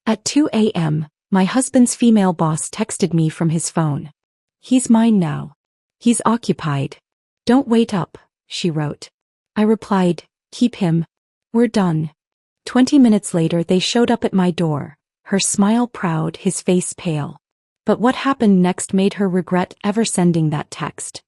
At 2 a.m., my husband's female boss texted me from his phone. "He's mine now. He's occupied. Don't wait up," she wrote. I replied, "Keep him. We're done." 20 minutes later they showed up at my door, her smile proud, his face pale. But what happened next made her regret ever sending that text.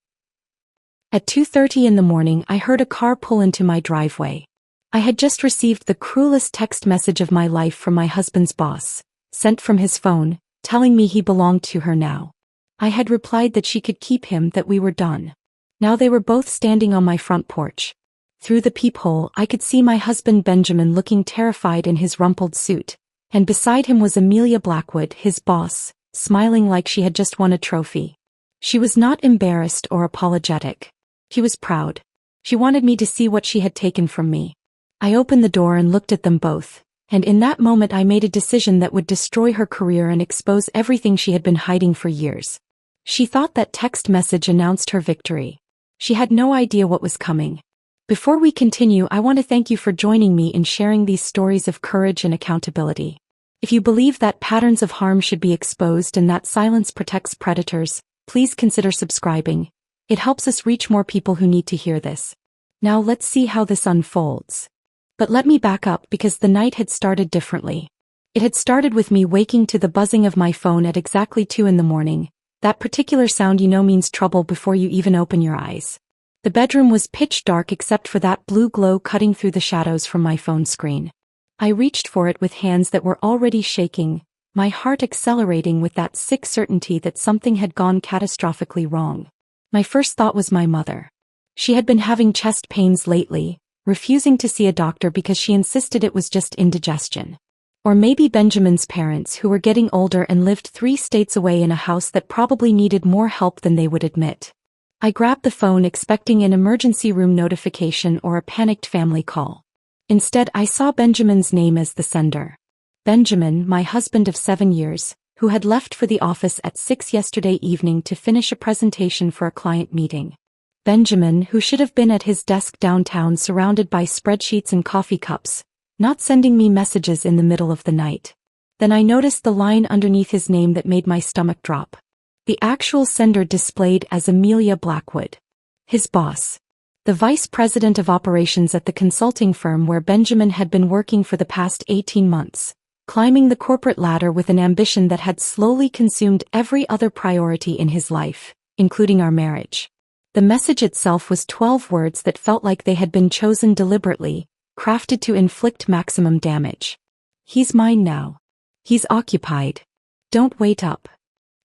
At 2:30 in the morning I heard a car pull into my driveway. I had just received the cruelest text message of my life from my husband's boss, sent from his phone, telling me he belonged to her now. I had replied that she could keep him, that we were done. Now they were both standing on my front porch. Through the peephole I could see my husband Benjamin looking terrified in his rumpled suit, and beside him was Amelia Blackwood, his boss, smiling like she had just won a trophy. She was not embarrassed or apologetic. She was proud. She wanted me to see what she had taken from me. I opened the door and looked at them both, and in that moment I made a decision that would destroy her career and expose everything she had been hiding for years. She thought that text message announced her victory. She had no idea what was coming. Before we continue, I want to thank you for joining me in sharing these stories of courage and accountability. If you believe that patterns of harm should be exposed and that silence protects predators, please consider subscribing. It helps us reach more people who need to hear this. Now let's see how this unfolds. But let me back up, because the night had started differently. It had started with me waking to the buzzing of my phone at exactly 2 in the morning. That particular sound means trouble before you even open your eyes. The bedroom was pitch dark except for that blue glow cutting through the shadows from my phone screen. I reached for it with hands that were already shaking, my heart accelerating with that sick certainty that something had gone catastrophically wrong. My first thought was my mother. She had been having chest pains lately, refusing to see a doctor because she insisted it was just indigestion. Or maybe Benjamin's parents, who were getting older and lived 3 states away in a house that probably needed more help than they would admit. I grabbed the phone expecting an emergency room notification or a panicked family call. Instead, I saw Benjamin's name as the sender. Benjamin, my husband of 7 years, who had left for the office at 6 yesterday evening to finish a presentation for a client meeting. Benjamin, who should have been at his desk downtown surrounded by spreadsheets and coffee cups, not sending me messages in the middle of the night. Then I noticed the line underneath his name that made my stomach drop. The actual sender displayed as Amelia Blackwood. His boss. The vice president of operations at the consulting firm where Benjamin had been working for the past 18 months, climbing the corporate ladder with an ambition that had slowly consumed every other priority in his life, including our marriage. The message itself was 12 words that felt like they had been chosen deliberately, crafted to inflict maximum damage. "He's mine now. He's occupied. Don't wait up."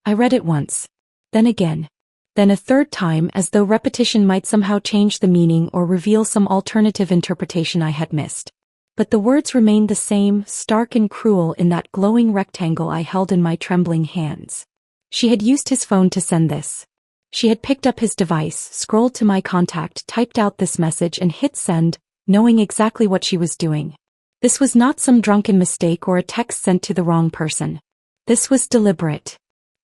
I read it once. Then again. Then a third time, as though repetition might somehow change the meaning or reveal some alternative interpretation I had missed. But the words remained the same, stark and cruel, in that glowing rectangle I held in my trembling hands. She had used his phone to send this. She had picked up his device, scrolled to my contact, typed out this message and hit send, knowing exactly what she was doing. This was not some drunken mistake or a text sent to the wrong person. This was deliberate.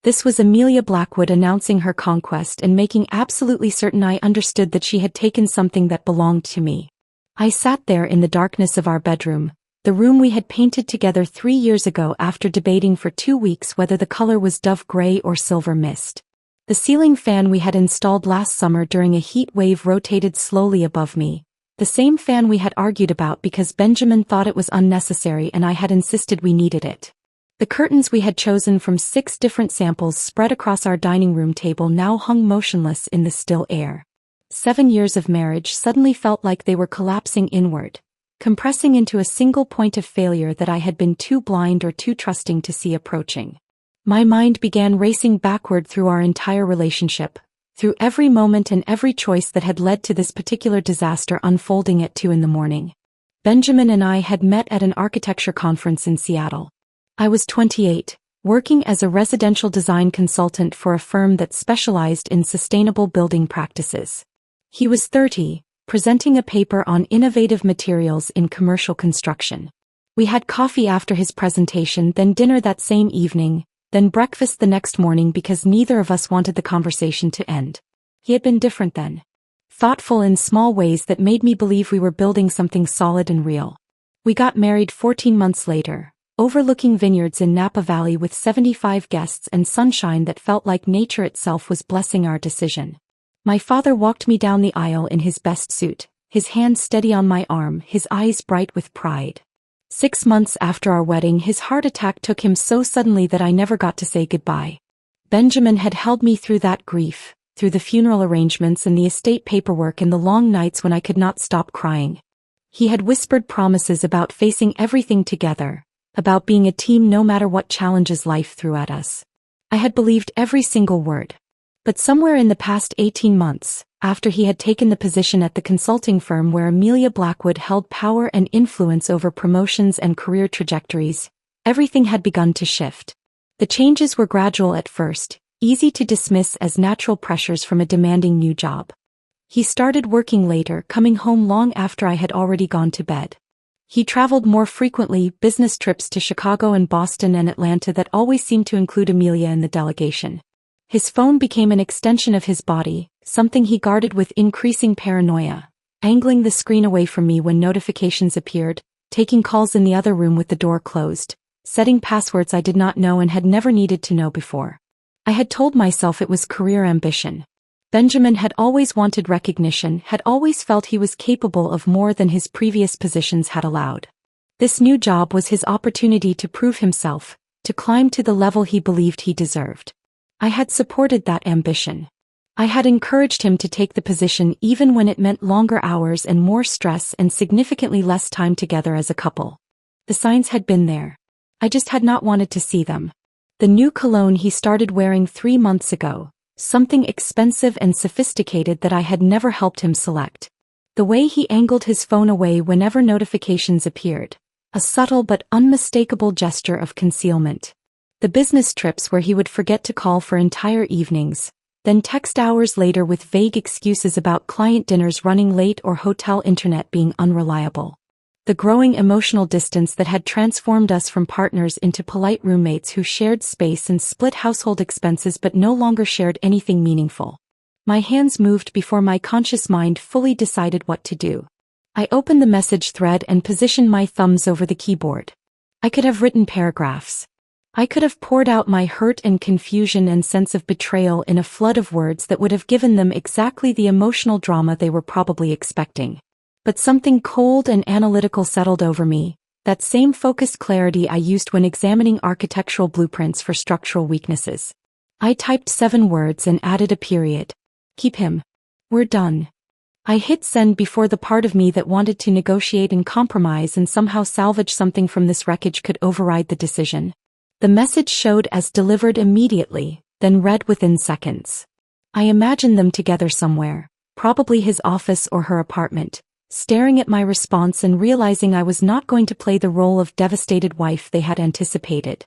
This was Amelia Blackwood announcing her conquest and making absolutely certain I understood that she had taken something that belonged to me. I sat there in the darkness of our bedroom, the room we had painted together 3 years ago after debating for 2 weeks whether the color was dove gray or silver mist. The ceiling fan we had installed last summer during a heat wave rotated slowly above me, the same fan we had argued about because Benjamin thought it was unnecessary and I had insisted we needed it. The curtains we had chosen from 6 different samples spread across our dining room table now hung motionless in the still air. 7 years of marriage suddenly felt like they were collapsing inward, compressing into a single point of failure that I had been too blind or too trusting to see approaching. My mind began racing backward through our entire relationship, through every moment and every choice that had led to this particular disaster unfolding at 2 in the morning. Benjamin and I had met at an architecture conference in Seattle. I was 28, working as a residential design consultant for a firm that specialized in sustainable building practices. He was 30, presenting a paper on innovative materials in commercial construction. We had coffee after his presentation, then dinner that same evening, then breakfast the next morning because neither of us wanted the conversation to end. He had been different then. Thoughtful in small ways that made me believe we were building something solid and real. We got married 14 months later, overlooking vineyards in Napa Valley with 75 guests and sunshine that felt like nature itself was blessing our decision. My father walked me down the aisle in his best suit, his hand steady on my arm, his eyes bright with pride. 6 months after our wedding, his heart attack took him so suddenly that I never got to say goodbye. Benjamin had held me through that grief, through the funeral arrangements and the estate paperwork and the long nights when I could not stop crying. He had whispered promises about facing everything together, about being a team no matter what challenges life threw at us. I had believed every single word. But somewhere in the past 18 months, after he had taken the position at the consulting firm where Amelia Blackwood held power and influence over promotions and career trajectories, everything had begun to shift. The changes were gradual at first, easy to dismiss as natural pressures from a demanding new job. He started working later, coming home long after I had already gone to bed. He traveled more frequently, business trips to Chicago and Boston and Atlanta that always seemed to include Amelia in the delegation. His phone became an extension of his body, something he guarded with increasing paranoia, angling the screen away from me when notifications appeared, taking calls in the other room with the door closed, setting passwords I did not know and had never needed to know before. I had told myself it was career ambition. Benjamin had always wanted recognition, had always felt he was capable of more than his previous positions had allowed. This new job was his opportunity to prove himself, to climb to the level he believed he deserved. I had supported that ambition. I had encouraged him to take the position even when it meant longer hours and more stress and significantly less time together as a couple. The signs had been there. I just had not wanted to see them. The new cologne he started wearing 3 months ago, something expensive and sophisticated that I had never helped him select. The way he angled his phone away whenever notifications appeared, a subtle but unmistakable gesture of concealment. The business trips where he would forget to call for entire evenings, then text hours later with vague excuses about client dinners running late or hotel internet being unreliable. The growing emotional distance that had transformed us from partners into polite roommates who shared space and split household expenses but no longer shared anything meaningful. My hands moved before my conscious mind fully decided what to do. I opened the message thread and positioned my thumbs over the keyboard. I could have written paragraphs. I could have poured out my hurt and confusion and sense of betrayal in a flood of words that would have given them exactly the emotional drama they were probably expecting. But something cold and analytical settled over me, that same focused clarity I used when examining architectural blueprints for structural weaknesses. I typed 7 words and added a period. Keep him. We're done. I hit send before the part of me that wanted to negotiate and compromise and somehow salvage something from this wreckage could override the decision. The message showed as delivered immediately, then read within seconds. I imagined them together somewhere, probably his office or her apartment, staring at my response and realizing I was not going to play the role of devastated wife they had anticipated.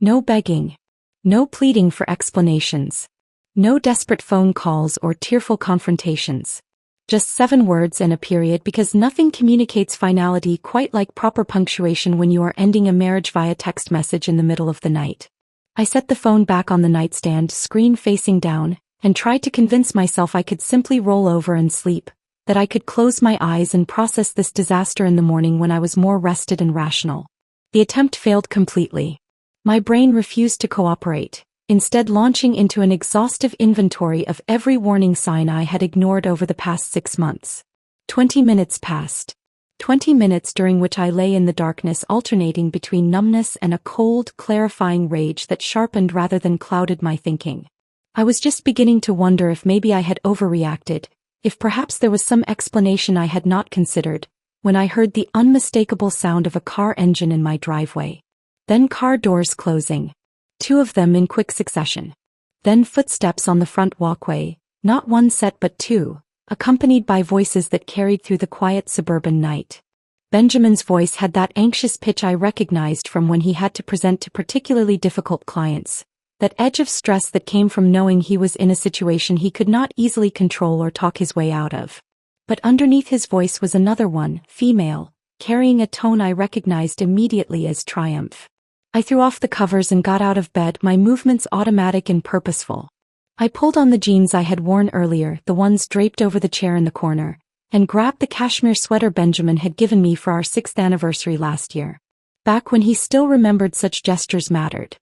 No begging. No pleading for explanations. No desperate phone calls or tearful confrontations. Just 7 words and a period, because nothing communicates finality quite like proper punctuation when you are ending a marriage via text message in the middle of the night. I set the phone back on the nightstand, screen facing down, and tried to convince myself I could simply roll over and sleep, that I could close my eyes and process this disaster in the morning when I was more rested and rational. The attempt failed completely. My brain refused to cooperate, instead launching into an exhaustive inventory of every warning sign I had ignored over the past 6 months. 20 minutes passed. 20 minutes during which I lay in the darkness, alternating between numbness and a cold, clarifying rage that sharpened rather than clouded my thinking. I was just beginning to wonder if maybe I had overreacted, if perhaps there was some explanation I had not considered, when I heard the unmistakable sound of a car engine in my driveway. Then car doors closing. 2 of them in quick succession. Then footsteps on the front walkway, not 1 set but 2, accompanied by voices that carried through the quiet suburban night. Benjamin's voice had that anxious pitch I recognized from when he had to present to particularly difficult clients, that edge of stress that came from knowing he was in a situation he could not easily control or talk his way out of. But underneath his voice was another one, female, carrying a tone I recognized immediately as triumph. I threw off the covers and got out of bed, my movements automatic and purposeful. I pulled on the jeans I had worn earlier, the ones draped over the chair in the corner, and grabbed the cashmere sweater Benjamin had given me for our 6th anniversary last year. Back when he still remembered such gestures mattered.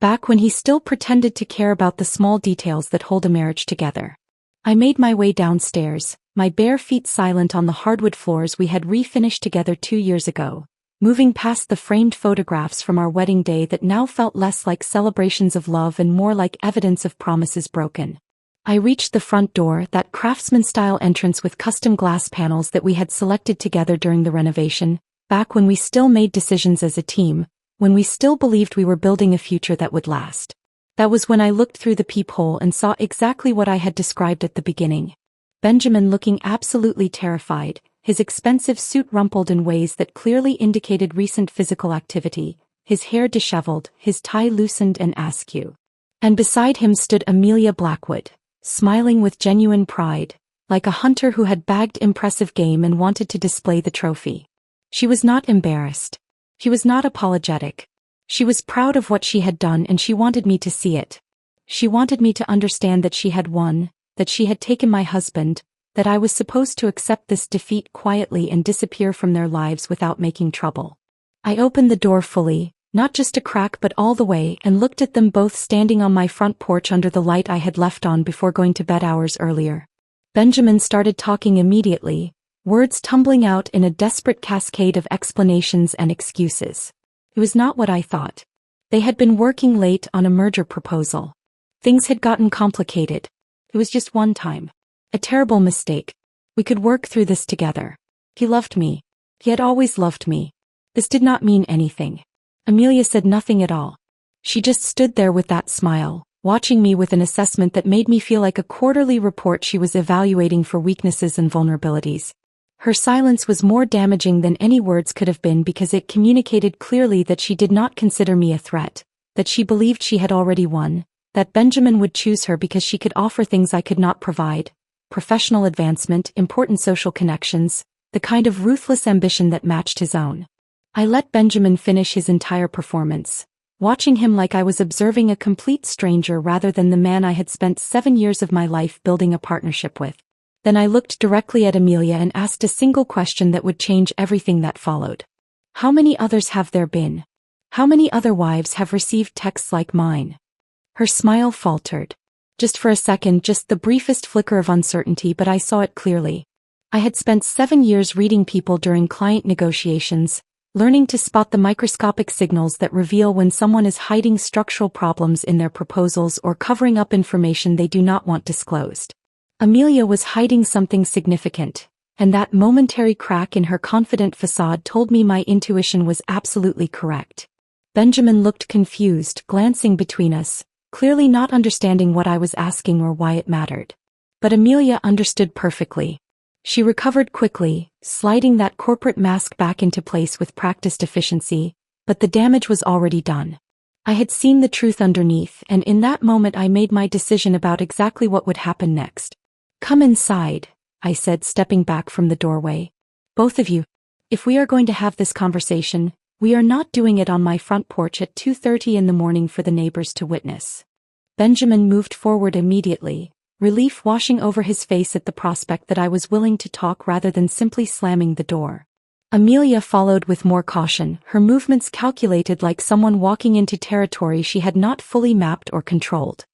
Back when he still pretended to care about the small details that hold a marriage together. I made my way downstairs, my bare feet silent on the hardwood floors we had refinished together 2 years ago, moving past the framed photographs from our wedding day that now felt less like celebrations of love and more like evidence of promises broken. I reached the front door, that craftsman-style entrance with custom glass panels that we had selected together during the renovation, back when we still made decisions as a team, when we still believed we were building a future that would last. That was when I looked through the peephole and saw exactly what I had described at the beginning. Benjamin looking absolutely terrified, his expensive suit rumpled in ways that clearly indicated recent physical activity, his hair disheveled, his tie loosened and askew. And beside him stood Amelia Blackwood, smiling with genuine pride, like a hunter who had bagged impressive game and wanted to display the trophy. She was not embarrassed. She was not apologetic. She was proud of what she had done and she wanted me to see it. She wanted me to understand that she had won, that she had taken my husband, that I was supposed to accept this defeat quietly and disappear from their lives without making trouble. I opened the door fully, not just a crack but all the way, and looked at them both standing on my front porch under the light I had left on before going to bed hours earlier. Benjamin started talking immediately, words tumbling out in a desperate cascade of explanations and excuses. It was not what I thought. They had been working late on a merger proposal. Things had gotten complicated. It was just one time. A terrible mistake. We could work through this together. He loved me. He had always loved me. This did not mean anything. Amelia said nothing at all. She just stood there with that smile, watching me with an assessment that made me feel like a quarterly report she was evaluating for weaknesses and vulnerabilities. Her silence was more damaging than any words could have been because it communicated clearly that she did not consider me a threat, that she believed she had already won, that Benjamin would choose her because she could offer things I could not provide: professional advancement, important social connections, the kind of ruthless ambition that matched his own. I let Benjamin finish his entire performance, watching him like I was observing a complete stranger rather than the man I had spent 7 years of my life building a partnership with. Then I looked directly at Amelia and asked a single question that would change everything that followed. How many others have there been? How many other wives have received texts like mine? Her smile faltered. Just for a second, just the briefest flicker of uncertainty, but I saw it clearly. I had spent 7 years reading people during client negotiations, learning to spot the microscopic signals that reveal when someone is hiding structural problems in their proposals or covering up information they do not want disclosed. Amelia was hiding something significant, and that momentary crack in her confident facade told me my intuition was absolutely correct. Benjamin looked confused, glancing between us, clearly not understanding what I was asking or why it mattered. But Amelia understood perfectly. She recovered quickly, sliding that corporate mask back into place with practiced efficiency, but the damage was already done. I had seen the truth underneath, and in that moment I made my decision about exactly what would happen next. "Come inside," I said, stepping back from the doorway. "Both of you. If we are going to have this conversation, we are not doing it on my front porch at 2:30 in the morning for the neighbors to witness." Benjamin moved forward immediately, relief washing over his face at the prospect that I was willing to talk rather than simply slamming the door. Amelia followed with more caution, her movements calculated like someone walking into territory she had not fully mapped or controlled.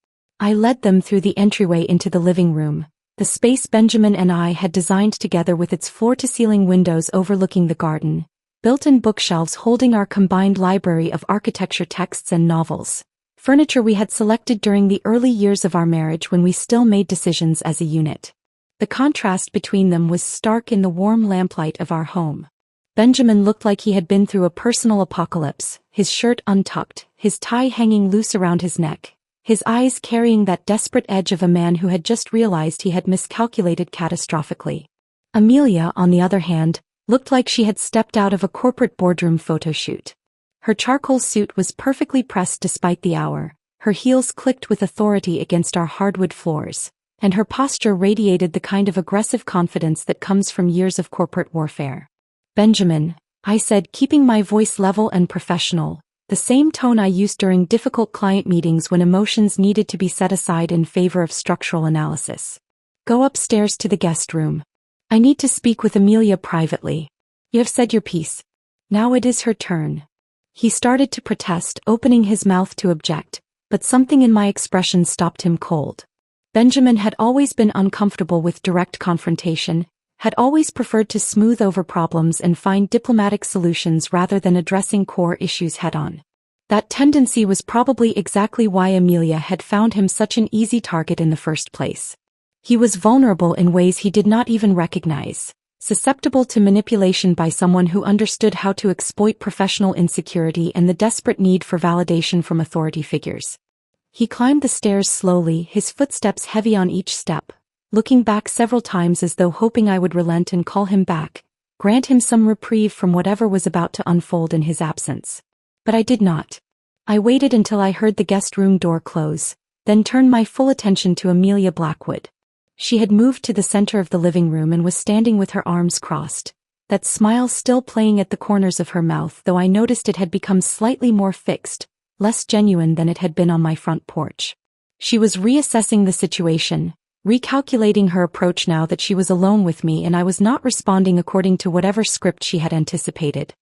I led them through the entryway into the living room, the space Benjamin and I had designed together with its floor-to-ceiling windows overlooking the garden, built-in bookshelves holding our combined library of architecture texts and novels, furniture we had selected during the early years of our marriage when we still made decisions as a unit. The contrast between them was stark in the warm lamplight of our home. Benjamin looked like he had been through a personal apocalypse, his shirt untucked, his tie hanging loose around his neck, his eyes carrying that desperate edge of a man who had just realized he had miscalculated catastrophically. Amelia, on the other hand, looked like she had stepped out of a corporate boardroom photo shoot. Her charcoal suit was perfectly pressed despite the hour, her heels clicked with authority against our hardwood floors, and her posture radiated the kind of aggressive confidence that comes from years of corporate warfare. "Benjamin," I said, keeping my voice level and professional, the same tone I used during difficult client meetings when emotions needed to be set aside in favor of structural analysis. "Go upstairs to the guest room. I need to speak with Amelia privately. You have said your piece. Now it is her turn." He started to protest, opening his mouth to object, but something in my expression stopped him cold. Benjamin had always been uncomfortable with direct confrontation, had always preferred to smooth over problems and find diplomatic solutions rather than addressing core issues head-on. That tendency was probably exactly why Amelia had found him such an easy target in the first place. He was vulnerable in ways he did not even recognize, susceptible to manipulation by someone who understood how to exploit professional insecurity and the desperate need for validation from authority figures. He climbed the stairs slowly, his footsteps heavy on each step, looking back several times as though hoping I would relent and call him back, grant him some reprieve from whatever was about to unfold in his absence. But I did not. I waited until I heard the guest room door close, then turned my full attention to Amelia Blackwood. She had moved to the center of the living room and was standing with her arms crossed, that smile still playing at the corners of her mouth, though I noticed it had become slightly more fixed, less genuine than it had been on my front porch. She was reassessing the situation, recalculating her approach now that she was alone with me and I was not responding according to whatever script she had anticipated.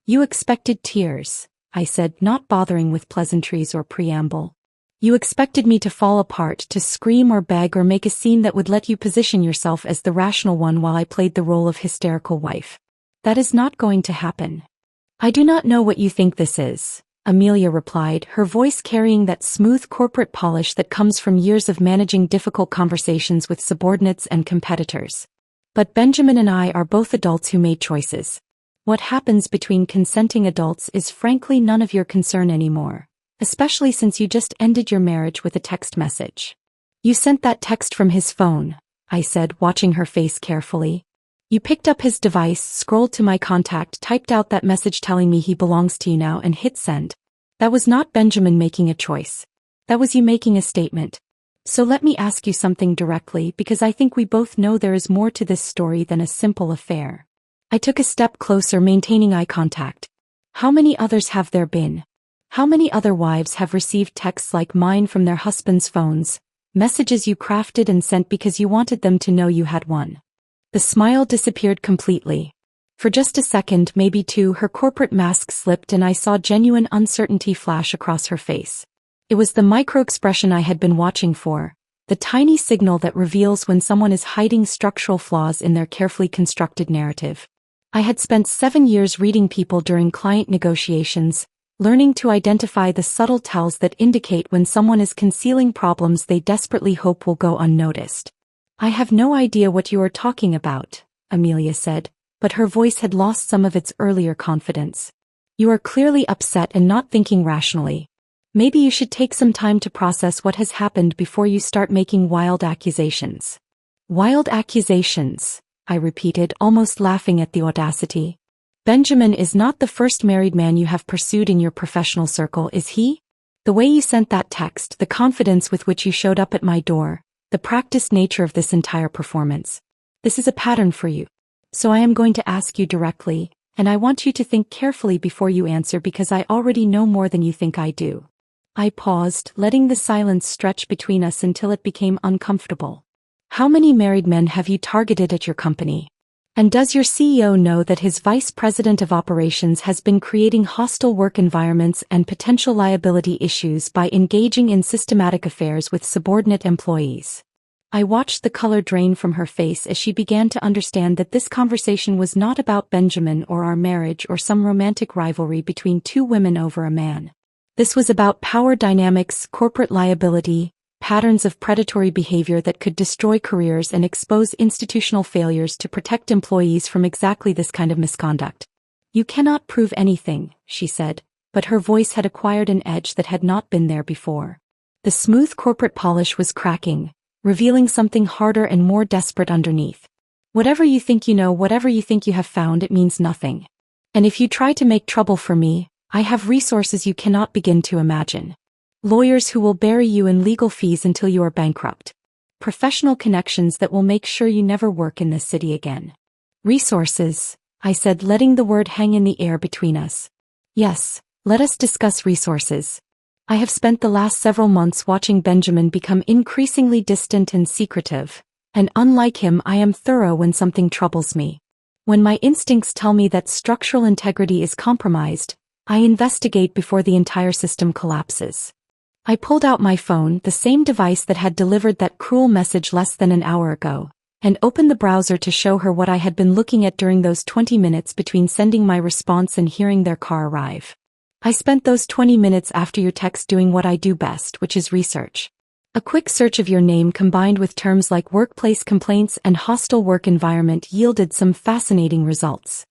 "You expected tears," I said, not bothering with pleasantries or preamble. "You expected me to fall apart, to scream or beg or make a scene that would let you position yourself as the rational one while I played the role of hysterical wife. That is not going to happen." "I do not know what you think this is," Amelia replied, her voice carrying that smooth corporate polish that comes from years of managing difficult conversations with subordinates and competitors. "But Benjamin and I are both adults who made choices. What happens between consenting adults is frankly none of your concern anymore, especially since you just ended your marriage with a text message." "You sent that text from his phone," I said, watching her face carefully. "You picked up his device, scrolled to my contact, typed out that message telling me he belongs to you now and hit send. That was not Benjamin making a choice. That was you making a statement. So let me ask you something directly, because I think we both know there is more to this story than a simple affair." I took a step closer, maintaining eye contact. "How many others have there been? How many other wives have received texts like mine from their husbands' phones, messages you crafted and sent because you wanted them to know you had one?" The smile disappeared completely. For just a second, maybe two, her corporate mask slipped and I saw genuine uncertainty flash across her face. It was the micro-expression I had been watching for, the tiny signal that reveals when someone is hiding structural flaws in their carefully constructed narrative. I had spent 7 years reading people during client negotiations, learning to identify the subtle tells that indicate when someone is concealing problems they desperately hope will go unnoticed. "I have no idea what you are talking about," Amelia said, but her voice had lost some of its earlier confidence. "You are clearly upset and not thinking rationally. Maybe you should take some time to process what has happened before you start making wild accusations." "Wild accusations," I repeated, almost laughing at the audacity. "Benjamin is not the first married man you have pursued in your professional circle, is he? The way you sent that text, the confidence with which you showed up at my door, the practiced nature of this entire performance. This is a pattern for you. So I am going to ask you directly, and I want you to think carefully before you answer because I already know more than you think I do." I paused, letting the silence stretch between us until it became uncomfortable. "How many married men have you targeted at your company? And does your CEO know that his vice president of operations has been creating hostile work environments and potential liability issues by engaging in systematic affairs with subordinate employees?" I watched the color drain from her face as she began to understand that this conversation was not about Benjamin or our marriage or some romantic rivalry between two women over a man. This was about power dynamics, corporate liability, patterns of predatory behavior that could destroy careers and expose institutional failures to protect employees from exactly this kind of misconduct. "You cannot prove anything," she said, but her voice had acquired an edge that had not been there before. The smooth corporate polish was cracking, revealing something harder and more desperate underneath. "Whatever you think you know, whatever you think you have found, it means nothing. And if you try to make trouble for me, I have resources you cannot begin to imagine. Lawyers who will bury you in legal fees until you are bankrupt. Professional connections that will make sure you never work in this city again." "Resources," I said, letting the word hang in the air between us. "Yes, let us discuss resources. I have spent the last several months watching Benjamin become increasingly distant and secretive, and unlike him, I am thorough when something troubles me. When my instincts tell me that structural integrity is compromised, I investigate before the entire system collapses. I pulled out my phone, the same device that had delivered that cruel message less than an hour ago, and opened the browser to show her what I had been looking at during those 20 minutes between sending my response and hearing their car arrive. I spent those 20 minutes after your text doing what I do best, which is research. A quick search of your name combined with terms like workplace complaints and hostile work environment yielded some fascinating results.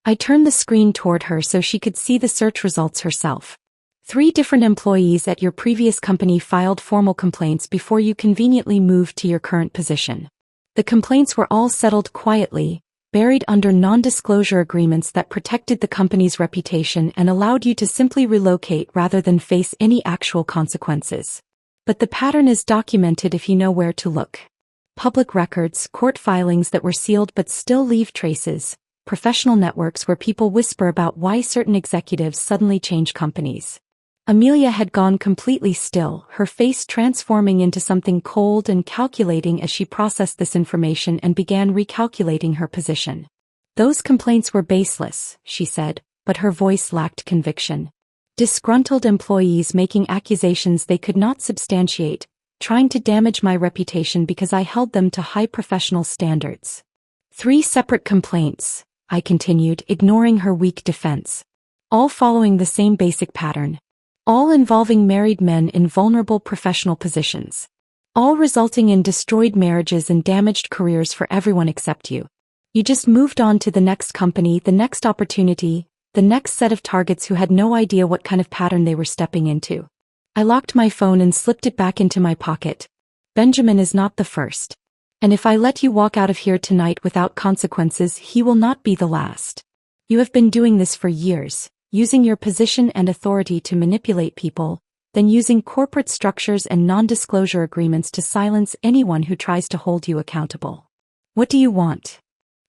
I turned the screen toward her so she could see the search results herself. 3 different employees at your previous company filed formal complaints before you conveniently moved to your current position. The complaints were all settled quietly, buried under non-disclosure agreements that protected the company's reputation and allowed you to simply relocate rather than face any actual consequences. But the pattern is documented if you know where to look. Public records, court filings that were sealed but still leave traces, professional networks where people whisper about why certain executives suddenly change companies. Amelia had gone completely still, her face transforming into something cold and calculating as she processed this information and began recalculating her position. Those complaints were baseless, she said, but her voice lacked conviction. Disgruntled employees making accusations they could not substantiate, trying to damage my reputation because I held them to high professional standards. 3 separate complaints, I continued, ignoring her weak defense. All following the same basic pattern. All involving married men in vulnerable professional positions. All resulting in destroyed marriages and damaged careers for everyone except you. You just moved on to the next company, the next opportunity, the next set of targets who had no idea what kind of pattern they were stepping into. I locked my phone and slipped it back into my pocket. Benjamin is not the first. And if I let you walk out of here tonight without consequences, he will not be the last. You have been doing this for years, using your position and authority to manipulate people, then using corporate structures and non-disclosure agreements to silence anyone who tries to hold you accountable. What do you want?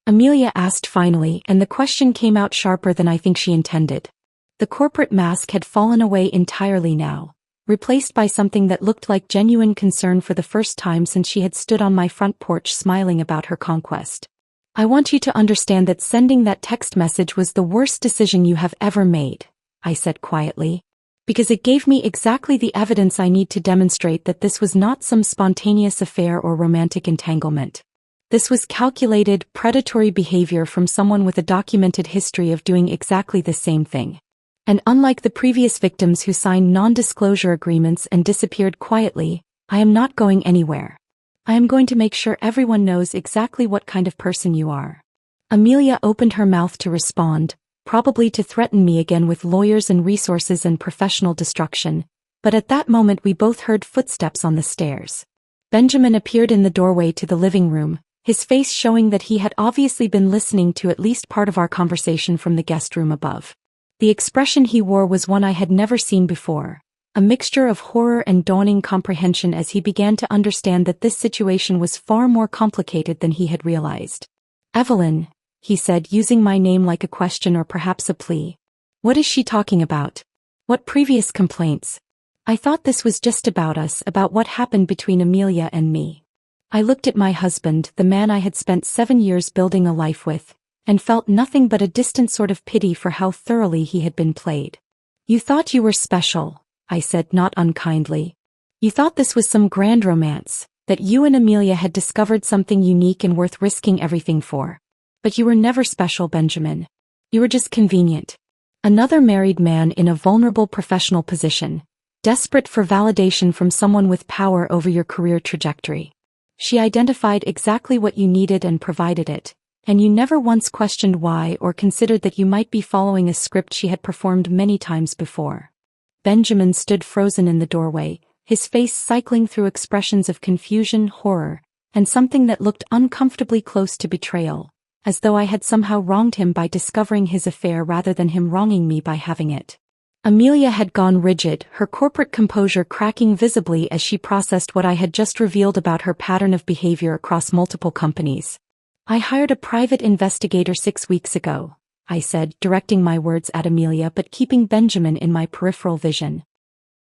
Amelia asked finally, and the question came out sharper than I think she intended. The corporate mask had fallen away entirely now, replaced by something that looked like genuine concern for the first time since she had stood on my front porch smiling about her conquest. I want you to understand that sending that text message was the worst decision you have ever made, I said quietly, because it gave me exactly the evidence I need to demonstrate that this was not some spontaneous affair or romantic entanglement. This was calculated, predatory behavior from someone with a documented history of doing exactly the same thing. And unlike the previous victims who signed non-disclosure agreements and disappeared quietly, I am not going anywhere. I am going to make sure everyone knows exactly what kind of person you are. Amelia opened her mouth to respond, probably to threaten me again with lawyers and resources and professional destruction, but at that moment we both heard footsteps on the stairs. Benjamin appeared in the doorway to the living room, his face showing that he had obviously been listening to at least part of our conversation from the guest room above. The expression he wore was one I had never seen before. A mixture of horror and dawning comprehension as he began to understand that this situation was far more complicated than he had realized. "Evelyn," he said, using my name like a question or perhaps a plea. "What is she talking about? What previous complaints? I thought this was just about us, about what happened between Amelia and me." I looked at my husband, the man I had spent 7 years building a life with, and felt nothing but a distant sort of pity for how thoroughly he had been played. "You thought you were special," I said not unkindly. "You thought this was some grand romance, that you and Amelia had discovered something unique and worth risking everything for. But you were never special, Benjamin. You were just convenient. Another married man in a vulnerable professional position, desperate for validation from someone with power over your career trajectory. She identified exactly what you needed and provided it, and you never once questioned why or considered that you might be following a script she had performed many times before." Benjamin stood frozen in the doorway, his face cycling through expressions of confusion, horror, and something that looked uncomfortably close to betrayal, as though I had somehow wronged him by discovering his affair rather than him wronging me by having it. Amelia had gone rigid, her corporate composure cracking visibly as she processed what I had just revealed about her pattern of behavior across multiple companies. "I hired a private investigator 6 weeks ago," I said, directing my words at Amelia but keeping Benjamin in my peripheral vision.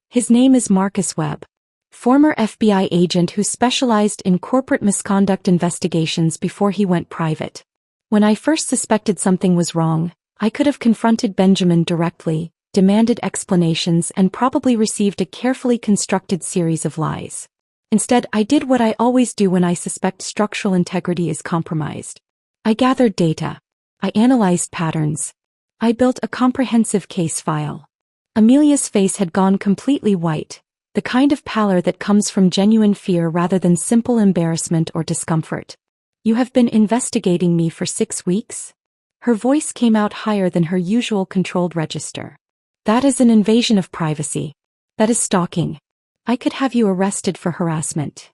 "His name is Marcus Webb, former FBI agent who specialized in corporate misconduct investigations before he went private. When I first suspected something was wrong, I could have confronted Benjamin directly, demanded explanations, and probably received a carefully constructed series of lies. Instead, I did what I always do when I suspect structural integrity is compromised. I gathered data. I analyzed patterns. I built a comprehensive case file. Amelia's face had gone completely white, the kind of pallor that comes from genuine fear rather than simple embarrassment or discomfort. "You have been investigating me for 6 weeks?" Her voice came out higher than her usual controlled register. "That is an invasion of privacy. That is stalking. I could have you arrested for harassment."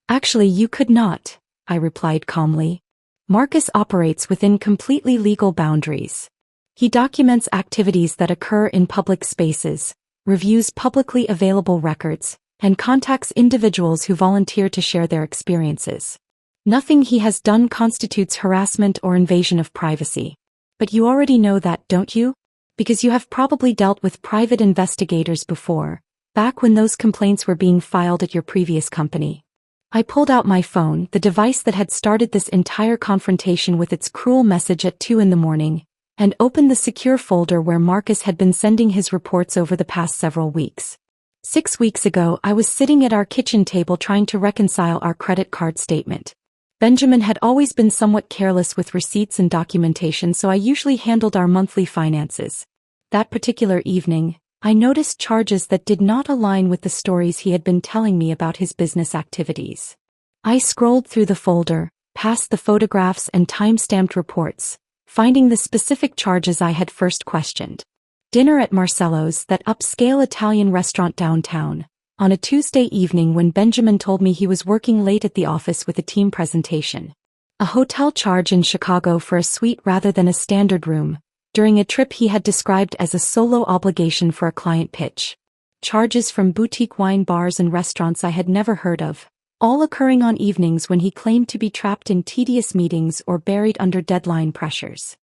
"Actually, you could not," I replied calmly. "Marcus operates within completely legal boundaries. He documents activities that occur in public spaces, reviews publicly available records, and contacts individuals who volunteer to share their experiences. Nothing he has done constitutes harassment or invasion of privacy. But you already know that, don't you? Because you have probably dealt with private investigators before, back when those complaints were being filed at your previous company." I pulled out my phone, the device that had started this entire confrontation with its cruel message at 2 a.m, and opened the secure folder where Marcus had been sending his reports over the past several weeks. 6 weeks ago, I was sitting at our kitchen table trying to reconcile our credit card statement. Benjamin had always been somewhat careless with receipts and documentation, so I usually handled our monthly finances. That particular evening, I noticed charges that did not align with the stories he had been telling me about his business activities. I scrolled through the folder, past the photographs and time-stamped reports, finding the specific charges I had first questioned. Dinner at Marcello's, that upscale Italian restaurant downtown, on a Tuesday evening when Benjamin told me he was working late at the office with a team presentation. A hotel charge in Chicago for a suite rather than a standard room, during a trip he had described as a solo obligation for a client pitch. Charges from boutique wine bars and restaurants I had never heard of, all occurring on evenings when he claimed to be trapped in tedious meetings or buried under deadline pressures.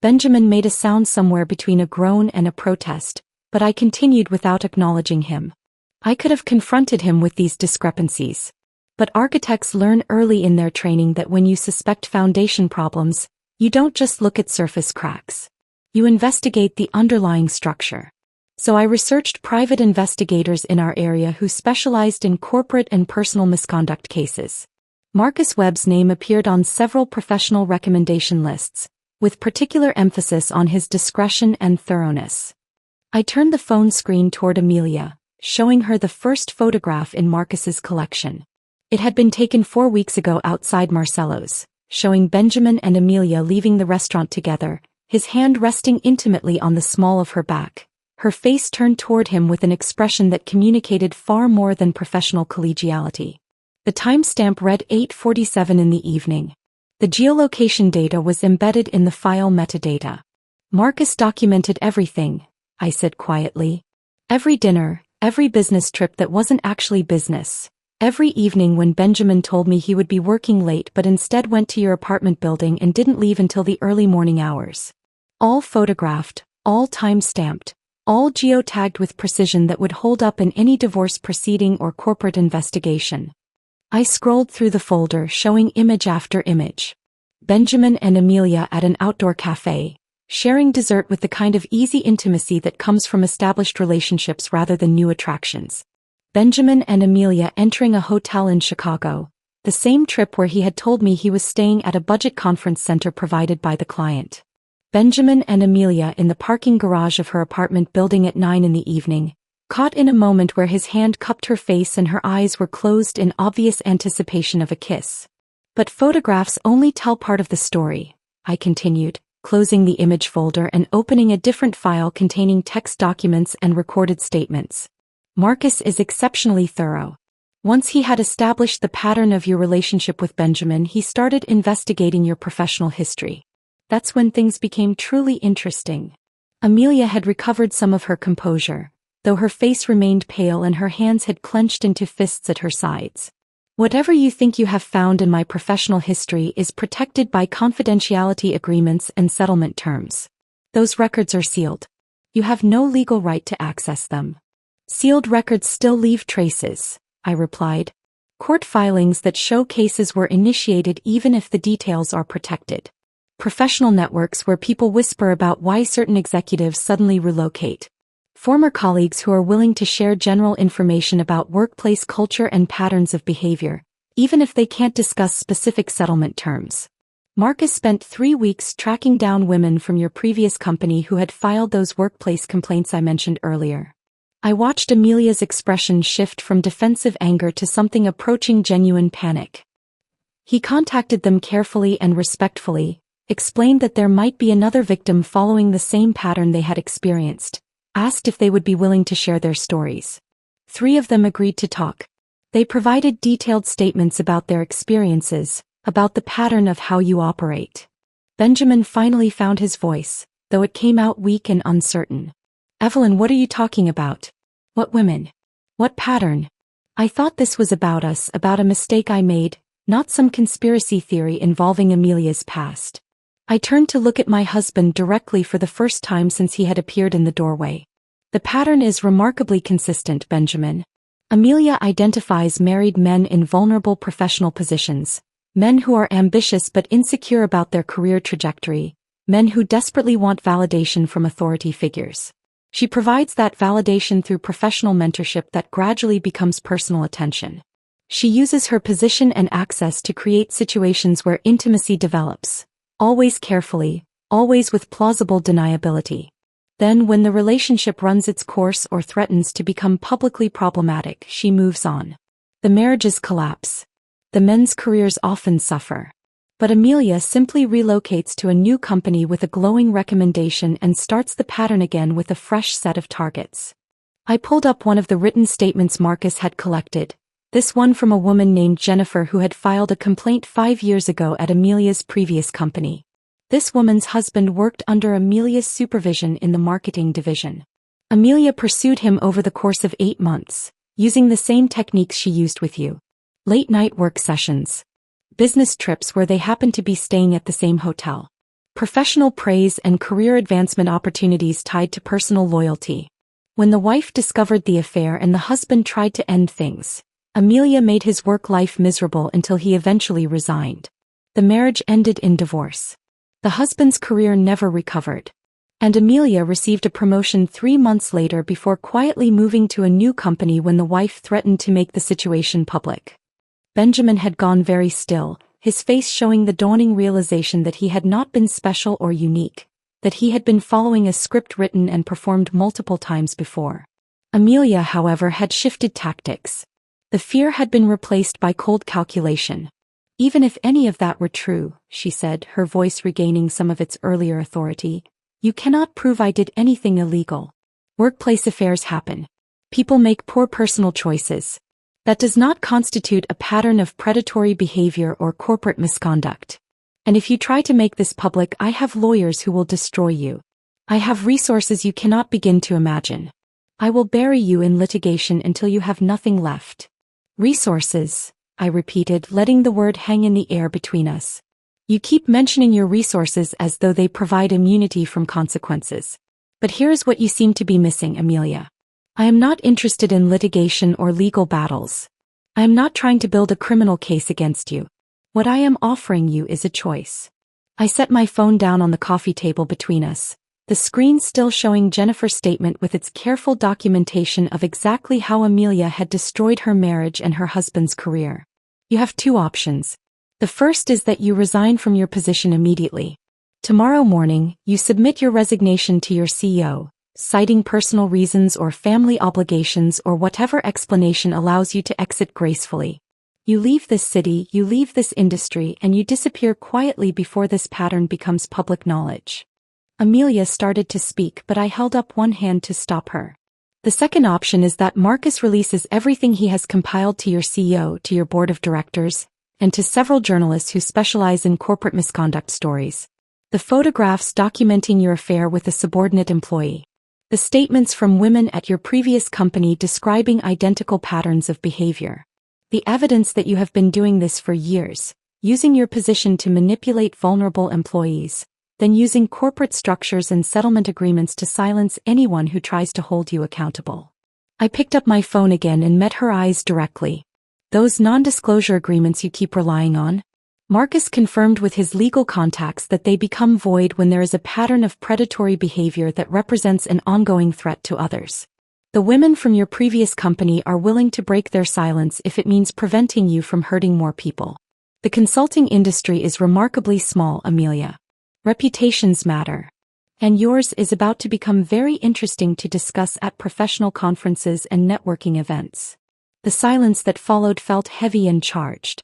Benjamin made a sound somewhere between a groan and a protest, but I continued without acknowledging him. I could have confronted him with these discrepancies. But architects learn early in their training that when you suspect foundation problems, you don't just look at surface cracks. You investigate the underlying structure. So I researched private investigators in our area who specialized in corporate and personal misconduct cases. Marcus Webb's name appeared on several professional recommendation lists, with particular emphasis on his discretion and thoroughness. I turned the phone screen toward Amelia, showing her the first photograph in Marcus's collection. It had been taken 4 weeks ago outside Marcello's, showing Benjamin and Amelia leaving the restaurant together, his hand resting intimately on the small of her back, her face turned toward him with an expression that communicated far more than professional collegiality. The timestamp read 8:47 in the evening. The geolocation data was embedded in the file metadata. "Marcus documented everything," I said quietly. "Every dinner, every business trip that wasn't actually business, every evening when Benjamin told me he would be working late but instead went to your apartment building and didn't leave until the early morning hours. All photographed, all time-stamped, all geotagged with precision that would hold up in any divorce proceeding or corporate investigation." I scrolled through the folder, showing image after image. Benjamin and Amelia at an outdoor cafe, sharing dessert with the kind of easy intimacy that comes from established relationships rather than new attractions. Benjamin and Amelia entering a hotel in Chicago, the same trip where he had told me he was staying at a budget conference center provided by the client. Benjamin and Amelia in the parking garage of her apartment building at 9 in the evening, caught in a moment where his hand cupped her face and her eyes were closed in obvious anticipation of a kiss. But photographs only tell part of the story, I continued, closing the image folder and opening a different file containing text documents and recorded statements. "Marcus is exceptionally thorough. Once he had established the pattern of your relationship with Benjamin, he started investigating your professional history. That's when things became truly interesting." Amelia had recovered some of her composure, though her face remained pale and her hands had clenched into fists at her sides. "Whatever you think you have found in my professional history is protected by confidentiality agreements and settlement terms. Those records are sealed. You have no legal right to access them." "Sealed records still leave traces," I replied. "Court filings that show cases were initiated even if the details are protected. Professional networks where people whisper about why certain executives suddenly relocate. Former colleagues who are willing to share general information about workplace culture and patterns of behavior, even if they can't discuss specific settlement terms. Marcus spent 3 weeks tracking down women from your previous company who had filed those workplace complaints I mentioned earlier. I watched Amelia's expression shift from defensive anger to something approaching genuine panic. He contacted them carefully and respectfully, explained that there might be another victim following the same pattern they had experienced, asked if they would be willing to share their stories. 3 of them agreed to talk. They provided detailed statements about their experiences, about the pattern of how you operate. Benjamin finally found his voice, though it came out weak and uncertain. Evelyn, what are you talking about? What women? What pattern? I thought this was about us, about a mistake I made, not some conspiracy theory involving Amelia's past. I turned to look at my husband directly for the first time since he had appeared in the doorway. The pattern is remarkably consistent, Benjamin. Amelia identifies married men in vulnerable professional positions, men who are ambitious but insecure about their career trajectory, men who desperately want validation from authority figures. She provides that validation through professional mentorship that gradually becomes personal attention. She uses her position and access to create situations where intimacy develops, always carefully, always with plausible deniability. Then when the relationship runs its course or threatens to become publicly problematic, she moves on. The marriages collapse. The men's careers often suffer. But Amelia simply relocates to a new company with a glowing recommendation and starts the pattern again with a fresh set of targets. I pulled up one of the written statements Marcus had collected, this one from a woman named Jennifer who had filed a complaint 5 years ago at Amelia's previous company. This woman's husband worked under Amelia's supervision in the marketing division. Amelia pursued him over the course of 8 months, using the same techniques she used with you. Late-night work sessions. Business trips where they happened to be staying at the same hotel. Professional praise and career advancement opportunities tied to personal loyalty. When the wife discovered the affair and the husband tried to end things, Amelia made his work life miserable until he eventually resigned. The marriage ended in divorce. The husband's career never recovered. And Amelia received a promotion 3 months later before quietly moving to a new company when the wife threatened to make the situation public. Benjamin had gone very still, his face showing the dawning realization that he had not been special or unique, that he had been following a script written and performed multiple times before. Amelia, however, had shifted tactics. The fear had been replaced by cold calculation. Even if any of that were true, she said, her voice regaining some of its earlier authority, you cannot prove I did anything illegal. Workplace affairs happen. People make poor personal choices. That does not constitute a pattern of predatory behavior or corporate misconduct. And if you try to make this public, I have lawyers who will destroy you. I have resources you cannot begin to imagine. I will bury you in litigation until you have nothing left. Resources, I repeated, letting the word hang in the air between us. You keep mentioning your resources as though they provide immunity from consequences. But here is what you seem to be missing, Amelia. I am not interested in litigation or legal battles. I am not trying to build a criminal case against you. What I am offering you is a choice. I set my phone down on the coffee table between us, the screen still showing Jennifer's statement with its careful documentation of exactly how Amelia had destroyed her marriage and her husband's career. You have 2 options. The first is that you resign from your position immediately. Tomorrow morning, you submit your resignation to your CEO, citing personal reasons or family obligations or whatever explanation allows you to exit gracefully. You leave this city, you leave this industry, and you disappear quietly before this pattern becomes public knowledge. Amelia started to speak, but I held up one hand to stop her. The second option is that Marcus releases everything he has compiled to your CEO, to your board of directors, and to several journalists who specialize in corporate misconduct stories. The photographs documenting your affair with a subordinate employee. The statements from women at your previous company describing identical patterns of behavior. The evidence that you have been doing this for years, using your position to manipulate vulnerable employees, then using corporate structures and settlement agreements to silence anyone who tries to hold you accountable. I picked up my phone again and met her eyes directly. Those non-disclosure agreements you keep relying on? Marcus confirmed with his legal contacts that they become void when there is a pattern of predatory behavior that represents an ongoing threat to others. The women from your previous company are willing to break their silence if it means preventing you from hurting more people. The consulting industry is remarkably small, Amelia. Reputations matter. And yours is about to become very interesting to discuss at professional conferences and networking events. The silence that followed felt heavy and charged.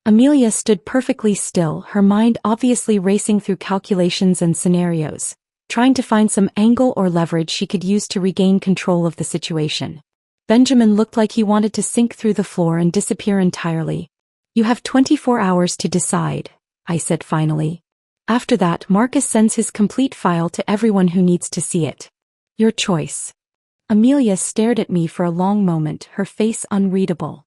Amelia stood perfectly still, her mind obviously racing through calculations and scenarios, trying to find some angle or leverage she could use to regain control of the situation. Benjamin looked like he wanted to sink through the floor and disappear entirely. You have 24 hours to decide, I said finally. After that, Marcus sends his complete file to everyone who needs to see it. Your choice. Amelia stared at me for a long moment, her face unreadable.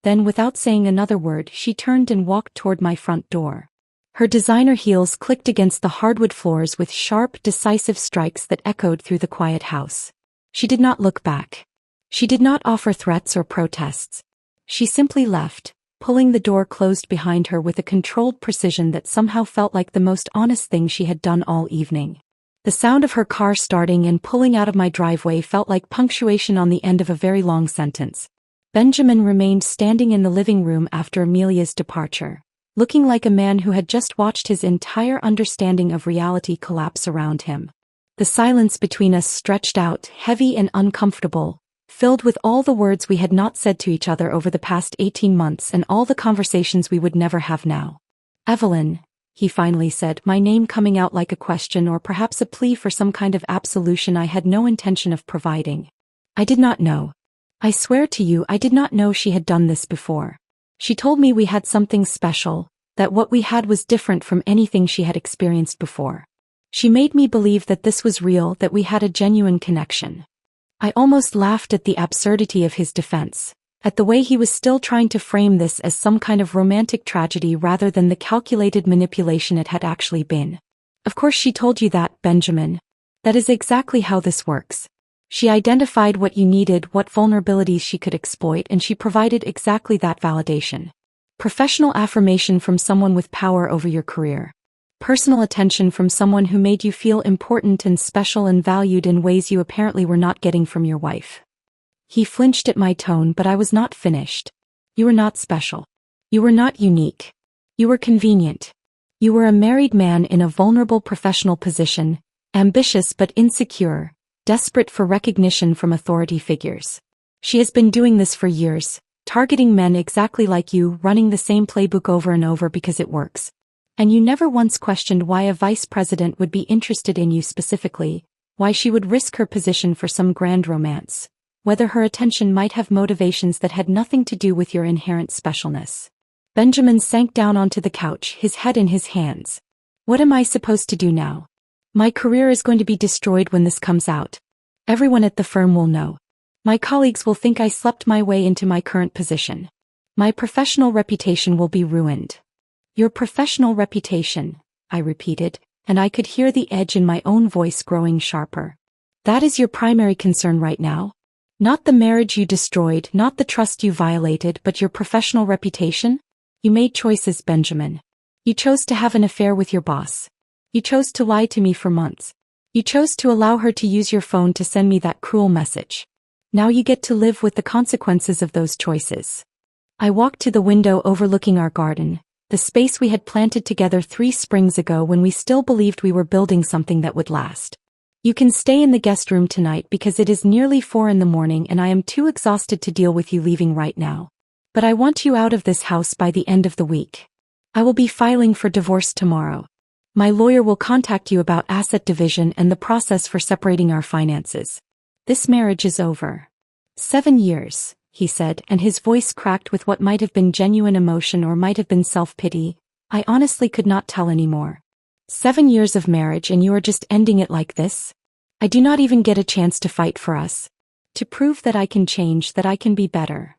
Then, without saying another word, she turned and walked toward my front door. Her designer heels clicked against the hardwood floors with sharp, decisive strikes that echoed through the quiet house. She did not look back. She did not offer threats or protests. She simply left, pulling the door closed behind her with a controlled precision that somehow felt like the most honest thing she had done all evening. The sound of her car starting and pulling out of my driveway felt like punctuation on the end of a very long sentence. Benjamin remained standing in the living room after Amelia's departure, looking like a man who had just watched his entire understanding of reality collapse around him. The silence between us stretched out, heavy and uncomfortable, filled with all the words we had not said to each other over the past 18 months and all the conversations we would never have now. Evelyn, he finally said, my name coming out like a question or perhaps a plea for some kind of absolution I had no intention of providing. I did not know. I swear to you, I did not know she had done this before. She told me we had something special, that what we had was different from anything she had experienced before. She made me believe that this was real, that we had a genuine connection. I almost laughed at the absurdity of his defense, at the way he was still trying to frame this as some kind of romantic tragedy rather than the calculated manipulation it had actually been. Of course she told you that, Benjamin. That is exactly how this works. She identified what you needed, what vulnerabilities she could exploit, and she provided exactly that validation. Professional affirmation from someone with power over your career. Personal attention from someone who made you feel important and special and valued in ways you apparently were not getting from your wife. He flinched at my tone, but I was not finished. You were not special. You were not unique. You were convenient. You were a married man in a vulnerable professional position, ambitious but insecure, desperate for recognition from authority figures. She has been doing this for years, targeting men exactly like you, running the same playbook over and over because it works. And you never once questioned why a vice president would be interested in you specifically, why she would risk her position for some grand romance, whether her attention might have motivations that had nothing to do with your inherent specialness. Benjamin sank down onto the couch, his head in his hands. What am I supposed to do now? My career is going to be destroyed when this comes out. Everyone at the firm will know. My colleagues will think I slept my way into my current position. My professional reputation will be ruined. Your professional reputation, I repeated, and I could hear the edge in my own voice growing sharper. That is your primary concern right now? Not the marriage you destroyed, not the trust you violated, but your professional reputation? You made choices, Benjamin. You chose to have an affair with your boss. You chose to lie to me for months. You chose to allow her to use your phone to send me that cruel message. Now you get to live with the consequences of those choices. I walked to the window overlooking our garden, the space we had planted together 3 springs ago when we still believed we were building something that would last. You can stay in the guest room tonight because it is nearly 4 in the morning and I am too exhausted to deal with you leaving right now. But I want you out of this house by the end of the week. I will be filing for divorce tomorrow. My lawyer will contact you about asset division and the process for separating our finances. This marriage is over. 7 years, he said, and his voice cracked with what might have been genuine emotion or might have been self-pity. I honestly could not tell anymore. 7 years of marriage and you are just ending it like this? I do not even get a chance to fight for us. To prove that I can change, that I can be better.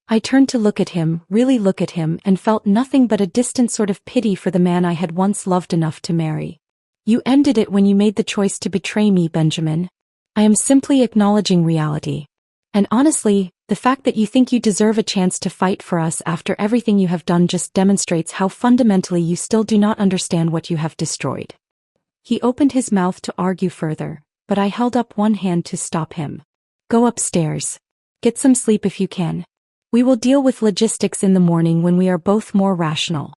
I turned to look at him, really look at him, and felt nothing but a distant sort of pity for the man I had once loved enough to marry. You ended it when you made the choice to betray me, Benjamin. I am simply acknowledging reality. And honestly, The fact that you think you deserve a chance to fight for us after everything you have done just demonstrates how fundamentally you still do not understand what you have destroyed." He opened his mouth to argue further, but I held up one hand to stop him. "Go upstairs. Get some sleep if you can. We will deal with logistics in the morning when we are both more rational.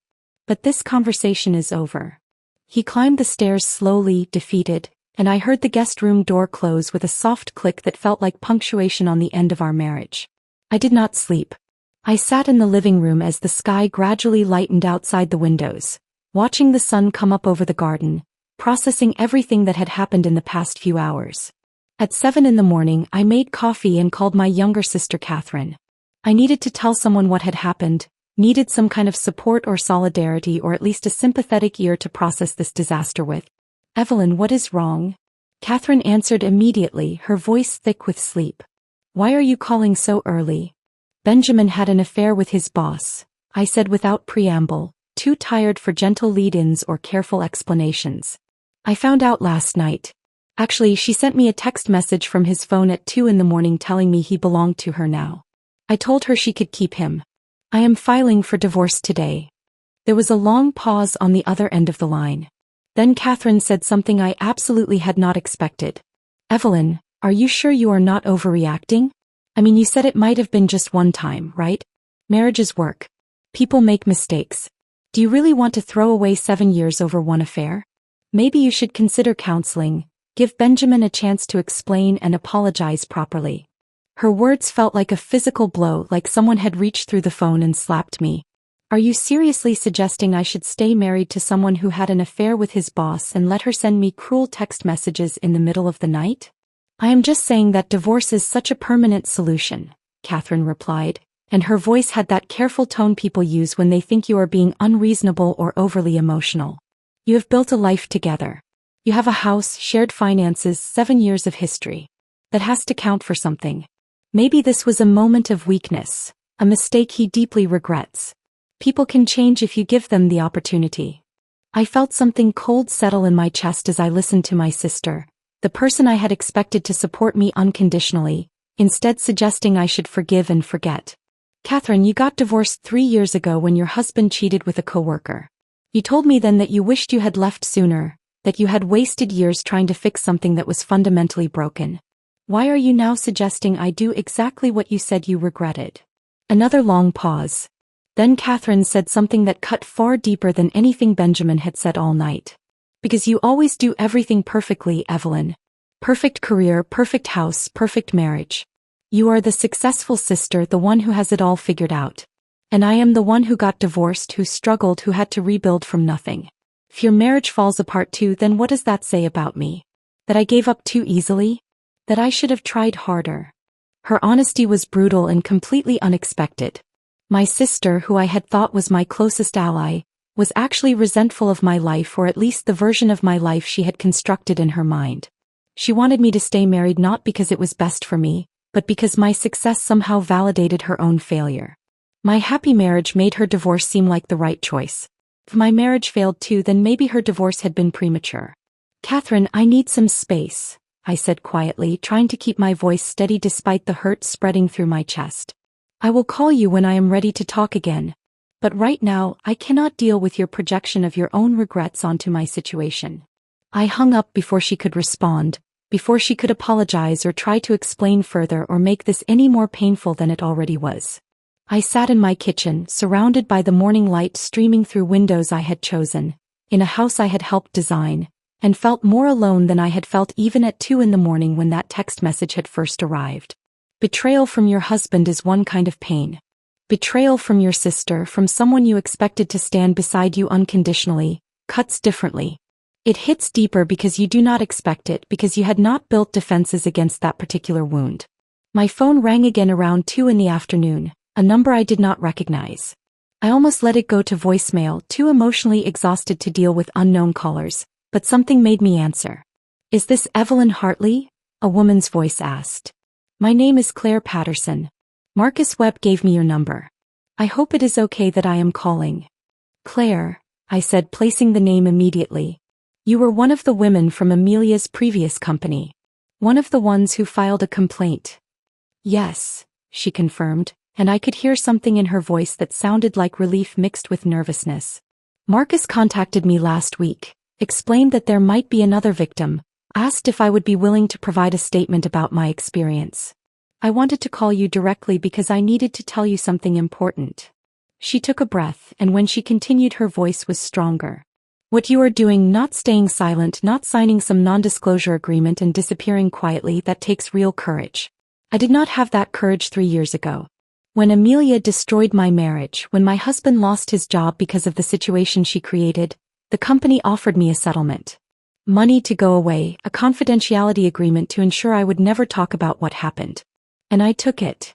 But this conversation is over." He climbed the stairs slowly, defeated, and I heard the guest room door close with a soft click that felt like punctuation on the end of our marriage. I did not sleep. I sat in the living room as the sky gradually lightened outside the windows, watching the sun come up over the garden, processing everything that had happened in the past few hours. At 7 in the morning, I made coffee and called my younger sister Catherine. I needed to tell someone what had happened, needed some kind of support or solidarity or at least a sympathetic ear to process this disaster with. "Evelyn, what is wrong?" Catherine answered immediately, her voice thick with sleep. "Why are you calling so early?" "Benjamin had an affair with his boss," I said without preamble, too tired for gentle lead-ins or careful explanations. "I found out last night. Actually, she sent me a text message from his phone at 2 in the morning telling me he belonged to her now. I told her she could keep him. I am filing for divorce today." There was a long pause on the other end of the line. Then Catherine said something I absolutely had not expected. "Evelyn, are you sure you are not overreacting? I mean, you said it might have been just one time, right? Marriages work. People make mistakes. Do you really want to throw away 7 years over one affair? Maybe you should consider counseling. Give Benjamin a chance to explain and apologize properly." Her words felt like a physical blow, like someone had reached through the phone and slapped me. "Are you seriously suggesting I should stay married to someone who had an affair with his boss and let her send me cruel text messages in the middle of the night?" "I am just saying that divorce is such a permanent solution," Catherine replied, and her voice had that careful tone people use when they think you are being unreasonable or overly emotional. "You have built a life together. You have a house, shared finances, 7 years of history. That has to count for something. Maybe this was a moment of weakness, a mistake he deeply regrets. People can change if you give them the opportunity." I felt something cold settle in my chest as I listened to my sister, the person I had expected to support me unconditionally, instead suggesting I should forgive and forget. "Catherine, you got divorced 3 years ago when your husband cheated with a coworker. You told me then that you wished you had left sooner, that you had wasted years trying to fix something that was fundamentally broken. Why are you now suggesting I do exactly what you said you regretted?" Another long pause. Then Catherine said something that cut far deeper than anything Benjamin had said all night. "Because you always do everything perfectly, Evelyn. Perfect career, perfect house, perfect marriage. You are the successful sister, the one who has it all figured out. And I am the one who got divorced, who struggled, who had to rebuild from nothing. If your marriage falls apart too, then what does that say about me? That I gave up too easily? That I should have tried harder?" Her honesty was brutal and completely unexpected. My sister, who I had thought was my closest ally, was actually resentful of my life, or at least the version of my life she had constructed in her mind. She wanted me to stay married not because it was best for me, but because my success somehow validated her own failure. My happy marriage made her divorce seem like the right choice. If my marriage failed too, then maybe her divorce had been premature. "Catherine, I need some space," I said quietly, trying to keep my voice steady despite the hurt spreading through my chest. "I will call you when I am ready to talk again. But right now, I cannot deal with your projection of your own regrets onto my situation." I hung up before she could respond, before she could apologize or try to explain further or make this any more painful than it already was. I sat in my kitchen, surrounded by the morning light streaming through windows I had chosen, in a house I had helped design, and felt more alone than I had felt even at 2 in the morning when that text message had first arrived. Betrayal from your husband is one kind of pain. Betrayal from your sister, from someone you expected to stand beside you unconditionally, cuts differently. It hits deeper because you do not expect it, because you had not built defenses against that particular wound. My phone rang again around 2 in the afternoon, a number I did not recognize. I almost let it go to voicemail, too emotionally exhausted to deal with unknown callers, but something made me answer. "Is this Evelyn Hartley?" a woman's voice asked. "My name is Claire Patterson. Marcus Webb gave me your number. I hope it is okay that I am calling." "Claire," I said, placing the name immediately. "You were one of the women from Amelia's previous company. One of the ones who filed a complaint." "Yes," she confirmed, and I could hear something in her voice that sounded like relief mixed with nervousness. Marcus contacted me last week, explained that there might be another victim, asked if I would be willing to provide a statement about my experience. I wanted to call you directly because I needed to tell you something important. She took a breath, and when she continued, her voice was stronger. What you are doing, not staying silent, not signing some non-disclosure agreement and disappearing quietly, that takes real courage. I did not have that courage 3 years ago. When Amelia destroyed my marriage, when my husband lost his job because of the situation she created, the company offered me a settlement. Money to go away, a confidentiality agreement to ensure I would never talk about what happened. And I took it.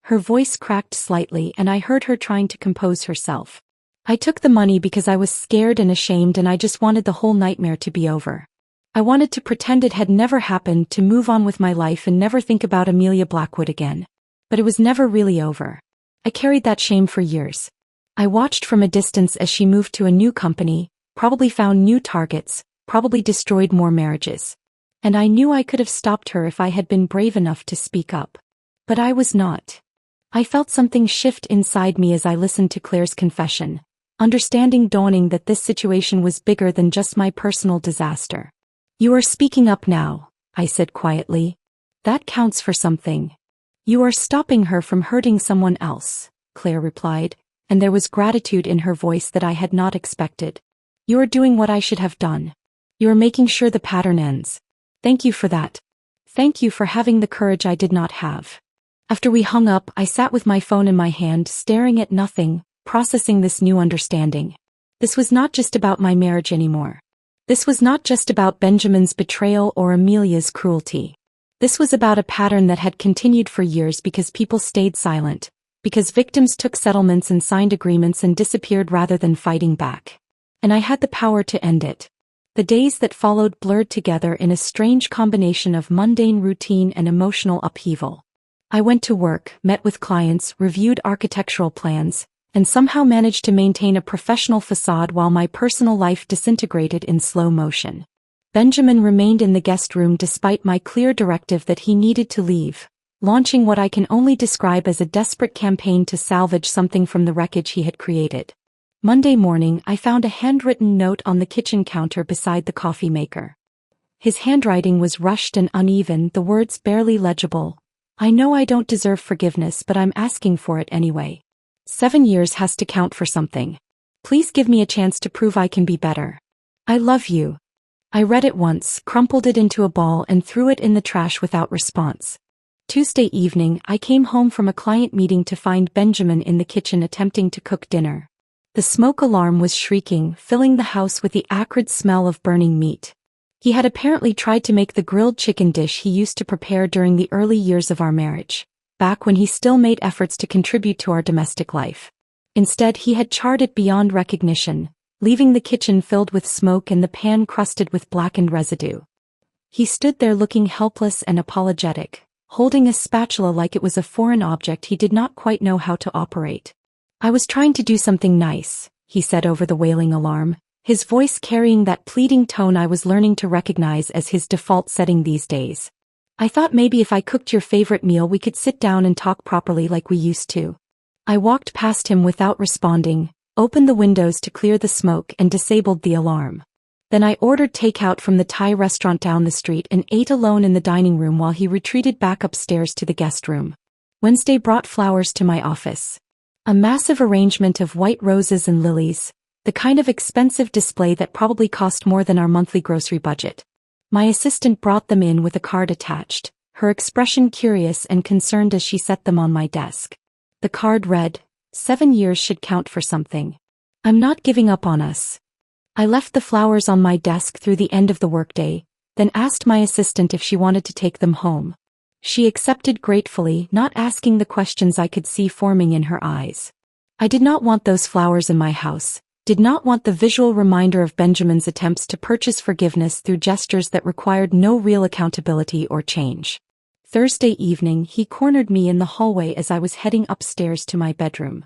Her voice cracked slightly, and I heard her trying to compose herself. I took the money because I was scared and ashamed, and I just wanted the whole nightmare to be over. I wanted to pretend it had never happened, to move on with my life and never think about Amelia Blackwood again. But it was never really over. I carried that shame for years. I watched from a distance as she moved to a new company, probably found new targets, probably destroyed more marriages. And I knew I could have stopped her if I had been brave enough to speak up. But I was not. I felt something shift inside me as I listened to Claire's confession, understanding dawning that this situation was bigger than just my personal disaster. You are speaking up now, I said quietly. That counts for something. You are stopping her from hurting someone else, Claire replied, and there was gratitude in her voice that I had not expected. You are doing what I should have done. You are making sure the pattern ends. Thank you for that. Thank you for having the courage I did not have. After we hung up, I sat with my phone in my hand, staring at nothing, processing this new understanding. This was not just about my marriage anymore. This was not just about Benjamin's betrayal or Amelia's cruelty. This was about a pattern that had continued for years because people stayed silent, because victims took settlements and signed agreements and disappeared rather than fighting back. And I had the power to end it. The days that followed blurred together in a strange combination of mundane routine and emotional upheaval. I went to work, met with clients, reviewed architectural plans, and somehow managed to maintain a professional facade while my personal life disintegrated in slow motion. Benjamin remained in the guest room despite my clear directive that he needed to leave, launching what I can only describe as a desperate campaign to salvage something from the wreckage he had created. Monday morning, I found a handwritten note on the kitchen counter beside the coffee maker. His handwriting was rushed and uneven, the words barely legible. I know I don't deserve forgiveness, but I'm asking for it anyway. 7 years has to count for something. Please give me a chance to prove I can be better. I love you. I read it once, crumpled it into a ball, and threw it in the trash without response. Tuesday evening, I came home from a client meeting to find Benjamin in the kitchen attempting to cook dinner. The smoke alarm was shrieking, filling the house with the acrid smell of burning meat. He had apparently tried to make the grilled chicken dish he used to prepare during the early years of our marriage, back when he still made efforts to contribute to our domestic life. Instead, he had charred it beyond recognition, leaving the kitchen filled with smoke and the pan crusted with blackened residue. He stood there looking helpless and apologetic, holding a spatula like it was a foreign object he did not quite know how to operate. I was trying to do something nice, he said over the wailing alarm, his voice carrying that pleading tone I was learning to recognize as his default setting these days. I thought maybe if I cooked your favorite meal we could sit down and talk properly like we used to. I walked past him without responding, opened the windows to clear the smoke and disabled the alarm. Then I ordered takeout from the Thai restaurant down the street and ate alone in the dining room while he retreated back upstairs to the guest room. Wednesday brought flowers to my office. A massive arrangement of white roses and lilies, the kind of expensive display that probably cost more than our monthly grocery budget. My assistant brought them in with a card attached, her expression curious and concerned as she set them on my desk. The card read, 7 years should count for something. I'm not giving up on us. I left the flowers on my desk through the end of the workday, then asked my assistant if she wanted to take them home. She accepted gratefully, not asking the questions I could see forming in her eyes. I did not want those flowers in my house, did not want the visual reminder of Benjamin's attempts to purchase forgiveness through gestures that required no real accountability or change. Thursday evening, he cornered me in the hallway as I was heading upstairs to my bedroom.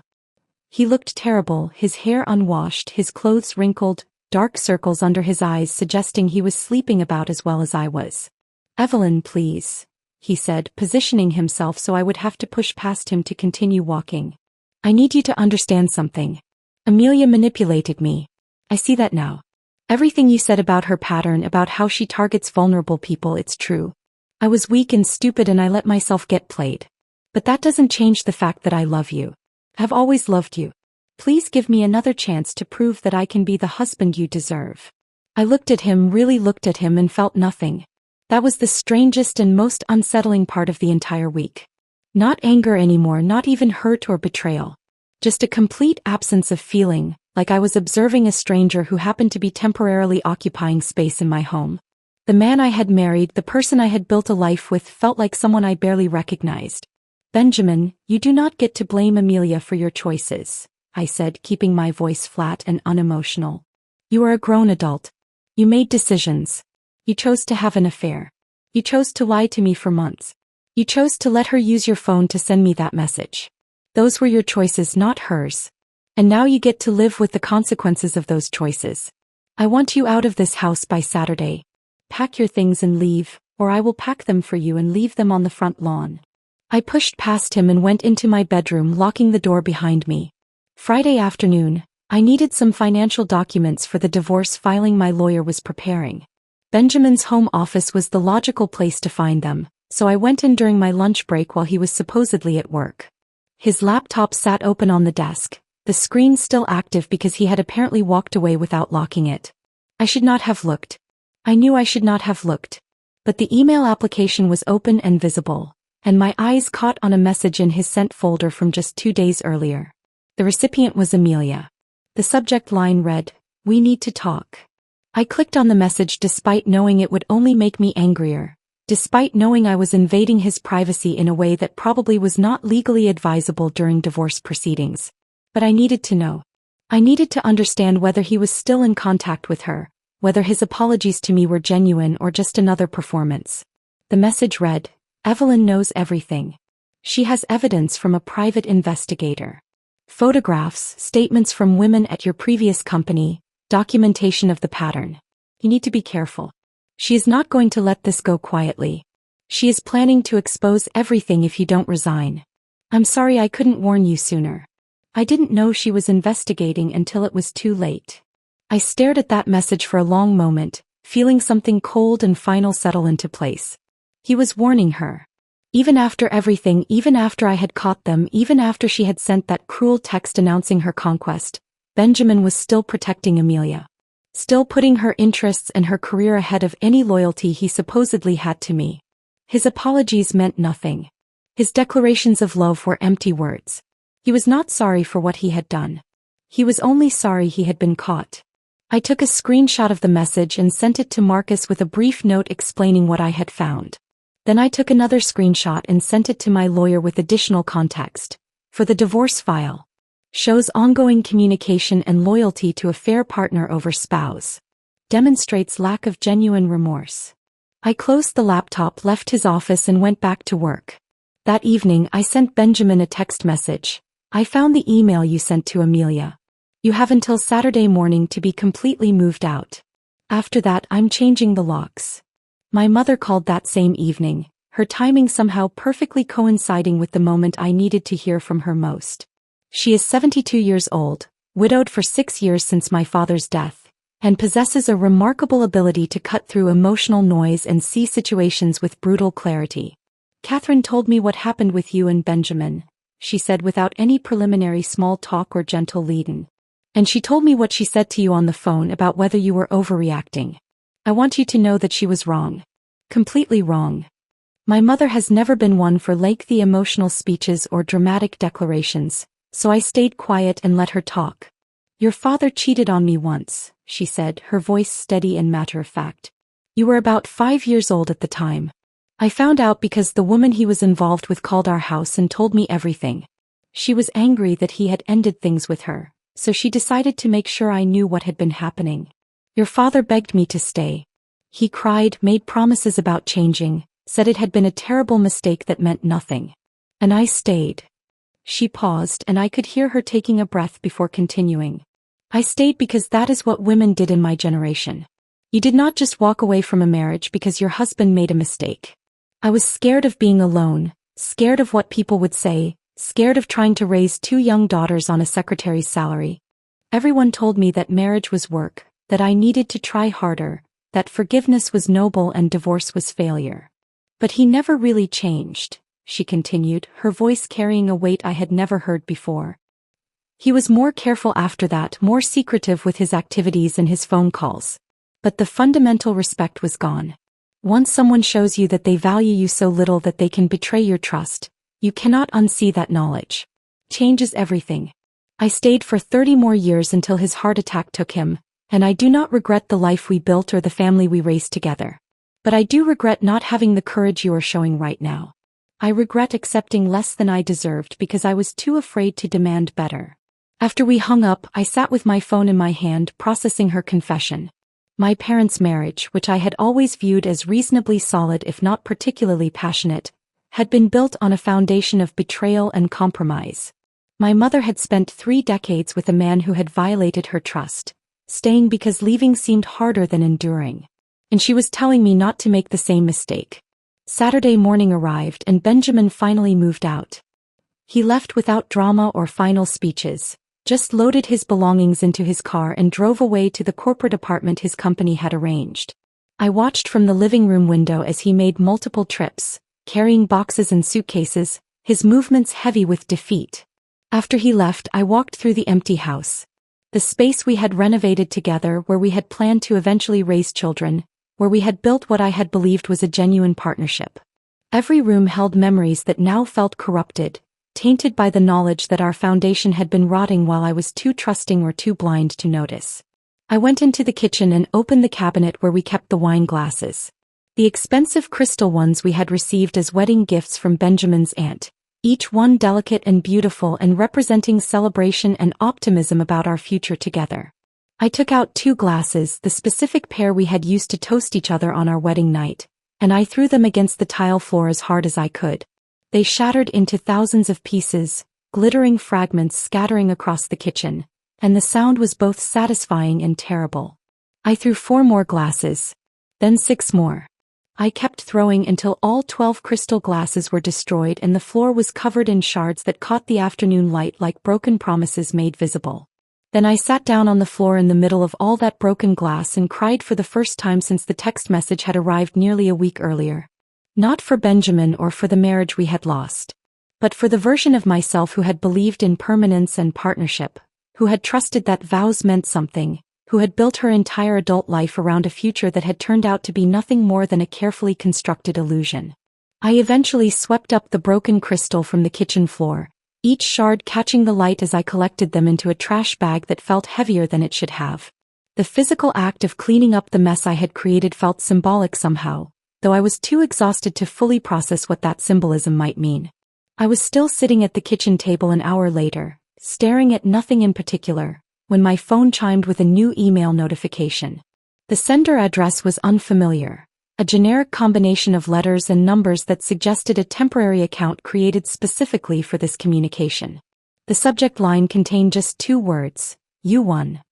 He looked terrible, his hair unwashed, his clothes wrinkled, dark circles under his eyes suggesting he was sleeping about as well as I was. Evelyn, please. he said, positioning himself so I would have to push past him to continue walking. I need you to understand something. Amelia manipulated me. I see that now. Everything you said about her pattern, about how she targets vulnerable people, it's true. I was weak and stupid and I let myself get played. But that doesn't change the fact that I love you. I've always loved you. Please give me another chance to prove that I can be the husband you deserve. I looked at him, really looked at him, and felt nothing. That was the strangest and most unsettling part of the entire week. Not anger anymore, not even hurt or betrayal. Just a complete absence of feeling, like I was observing a stranger who happened to be temporarily occupying space in my home. The man I had married, the person I had built a life with, felt like someone I barely recognized. Benjamin, you do not get to blame Amelia for your choices, I said, keeping my voice flat and unemotional. You are a grown adult. You made decisions. You chose to have an affair. You chose to lie to me for months. You chose to let her use your phone to send me that message. Those were your choices, not hers. And now you get to live with the consequences of those choices. I want you out of this house by Saturday. Pack your things and leave, or I will pack them for you and leave them on the front lawn. I pushed past him and went into my bedroom, locking the door behind me. Friday afternoon, I needed some financial documents for the divorce filing my lawyer was preparing. Benjamin's home office was the logical place to find them, so I went in during my lunch break while he was supposedly at work. His laptop sat open on the desk, the screen still active because he had apparently walked away without locking it. I should not have looked. I knew I should not have looked. But the email application was open and visible, and my eyes caught on a message in his sent folder from just 2 days earlier. The recipient was Amelia. The subject line read, "We need to talk." I clicked on the message despite knowing it would only make me angrier, despite knowing I was invading his privacy in a way that probably was not legally advisable during divorce proceedings. But I needed to know. I needed to understand whether he was still in contact with her, whether his apologies to me were genuine or just another performance. The message read, "Evelyn knows everything. She has evidence from a private investigator. Photographs, statements from women at your previous company, documentation of the pattern. You need to be careful. She is not going to let this go quietly. She is planning to expose everything if you don't resign. I'm sorry I couldn't warn you sooner. I didn't know she was investigating until it was too late." I stared at that message for a long moment, feeling something cold and final settle into place. He was warning her. Even after everything, even after I had caught them, even after she had sent that cruel text announcing her conquest, Benjamin was still protecting Amelia. Still putting her interests and her career ahead of any loyalty he supposedly had to me. His apologies meant nothing. His declarations of love were empty words. He was not sorry for what he had done. He was only sorry he had been caught. I took a screenshot of the message and sent it to Marcus with a brief note explaining what I had found. Then I took another screenshot and sent it to my lawyer with additional context. For the divorce file. Shows ongoing communication and loyalty to a fair partner over spouse. Demonstrates lack of genuine remorse. I closed the laptop, left his office and went back to work. That evening I sent Benjamin a text message. "I found the email you sent to Amelia. You have until Saturday morning to be completely moved out. After that I'm changing the locks." My mother called that same evening, her timing somehow perfectly coinciding with the moment I needed to hear from her most. She is 72 years old, widowed for 6 years since my father's death, and possesses a remarkable ability to cut through emotional noise and see situations with brutal clarity. "Catherine told me what happened with you and Benjamin," she said without any preliminary small talk or gentle lead-in. "And she told me what she said to you on the phone about whether you were overreacting. I want you to know that she was wrong. Completely wrong." My mother has never been one for lengthy emotional speeches or dramatic declarations, so I stayed quiet and let her talk. "Your father cheated on me once," she said, her voice steady and matter-of-fact. "You were about 5 years old at the time. I found out because the woman he was involved with called our house and told me everything. She was angry that he had ended things with her, so she decided to make sure I knew what had been happening. Your father begged me to stay. He cried, made promises about changing, said it had been a terrible mistake that meant nothing. And I stayed." She paused and I could hear her taking a breath before continuing. "I stayed because that is what women did in my generation. You did not just walk away from a marriage because your husband made a mistake. I was scared of being alone, scared of what people would say, scared of trying to raise 2 young daughters on a secretary's salary. Everyone told me that marriage was work, that I needed to try harder, that forgiveness was noble and divorce was failure. But he never really changed, she continued, her voice carrying a weight I had never heard before. He was more careful after that, more secretive with his activities and his phone calls. But the fundamental respect was gone. Once someone shows you that they value you so little that they can betray your trust, you cannot unsee that knowledge. Changes everything. I stayed for 30 more years until his heart attack took him, and I do not regret the life we built or the family we raised together. But I do regret not having the courage you are showing right now. I regret accepting less than I deserved because I was too afraid to demand better. After we hung up, I sat with my phone in my hand, processing her confession. My parents' marriage, which I had always viewed as reasonably solid if not particularly passionate, had been built on a foundation of betrayal and compromise. My mother had spent 3 decades with a man who had violated her trust, staying because leaving seemed harder than enduring. And she was telling me not to make the same mistake. Saturday morning arrived and Benjamin finally moved out. He left without drama or final speeches, just loaded his belongings into his car and drove away to the corporate apartment his company had arranged. I watched from the living room window as he made multiple trips, carrying boxes and suitcases, his movements heavy with defeat. After he left, I walked through the empty house. The space we had renovated together, where we had planned to eventually raise children, where we had built what I had believed was a genuine partnership. Every room held memories that now felt corrupted, tainted by the knowledge that our foundation had been rotting while I was too trusting or too blind to notice. I went into the kitchen and opened the cabinet where we kept the wine glasses. The expensive crystal ones we had received as wedding gifts from Benjamin's aunt, each one delicate and beautiful and representing celebration and optimism about our future together. I took out 2 glasses, the specific pair we had used to toast each other on our wedding night, and I threw them against the tile floor as hard as I could. They shattered into thousands of pieces, glittering fragments scattering across the kitchen, and the sound was both satisfying and terrible. I threw 4 more glasses, then 6 more. I kept throwing until all 12 crystal glasses were destroyed and the floor was covered in shards that caught the afternoon light like broken promises made visible. Then I sat down on the floor in the middle of all that broken glass and cried for the first time since the text message had arrived nearly a week earlier. Not for Benjamin or for the marriage we had lost, but for the version of myself who had believed in permanence and partnership, who had trusted that vows meant something, who had built her entire adult life around a future that had turned out to be nothing more than a carefully constructed illusion. I eventually swept up the broken crystal from the kitchen floor, each shard catching the light as I collected them into a trash bag that felt heavier than it should have. The physical act of cleaning up the mess I had created felt symbolic somehow, though I was too exhausted to fully process what that symbolism might mean. I was still sitting at the kitchen table an hour later, staring at nothing in particular, when my phone chimed with a new email notification. The sender address was unfamiliar, a generic combination of letters and numbers that suggested a temporary account created specifically for this communication. The subject line contained just 2 words, "You won."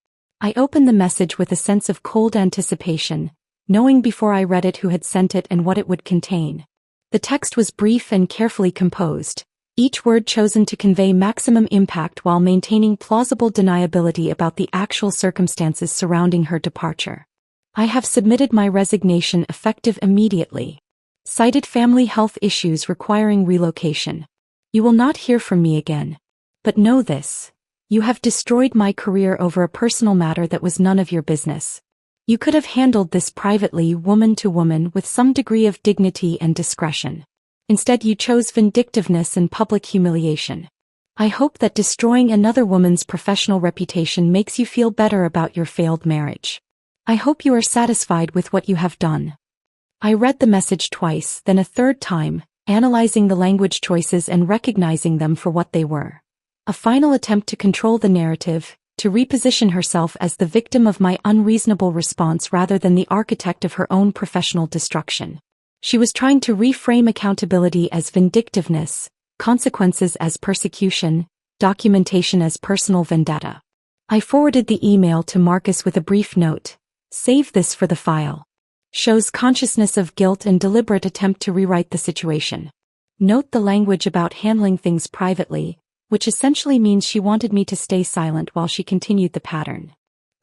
I opened the message with a sense of cold anticipation, knowing before I read it who had sent it and what it would contain. The text was brief and carefully composed, each word chosen to convey maximum impact while maintaining plausible deniability about the actual circumstances surrounding her departure. I have submitted my resignation effective immediately. Cited family health issues requiring relocation. You will not hear from me again. But know this. You have destroyed my career over a personal matter that was none of your business. You could have handled this privately, woman to woman, with some degree of dignity and discretion. Instead, you chose vindictiveness and public humiliation. I hope that destroying another woman's professional reputation makes you feel better about your failed marriage. I hope you are satisfied with what you have done. I read the message twice, then a third time, analyzing the language choices and recognizing them for what they were. A final attempt to control the narrative, to reposition herself as the victim of my unreasonable response rather than the architect of her own professional destruction. She was trying to reframe accountability as vindictiveness, consequences as persecution, documentation as personal vendetta. I forwarded the email to Marcus with a brief note. Save this for the file. Shows consciousness of guilt and deliberate attempt to rewrite the situation. Note the language about handling things privately, which essentially means she wanted me to stay silent while she continued the pattern.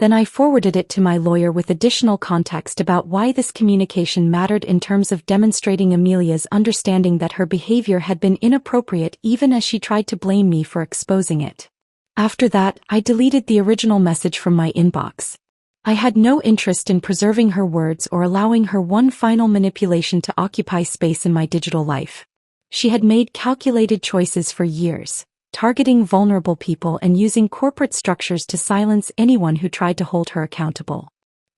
Then I forwarded it to my lawyer with additional context about why this communication mattered in terms of demonstrating Amelia's understanding that her behavior had been inappropriate even as she tried to blame me for exposing it. After that, I deleted the original message from my inbox. I had no interest in preserving her words or allowing her one final manipulation to occupy space in my digital life. She had made calculated choices for years, targeting vulnerable people and using corporate structures to silence anyone who tried to hold her accountable.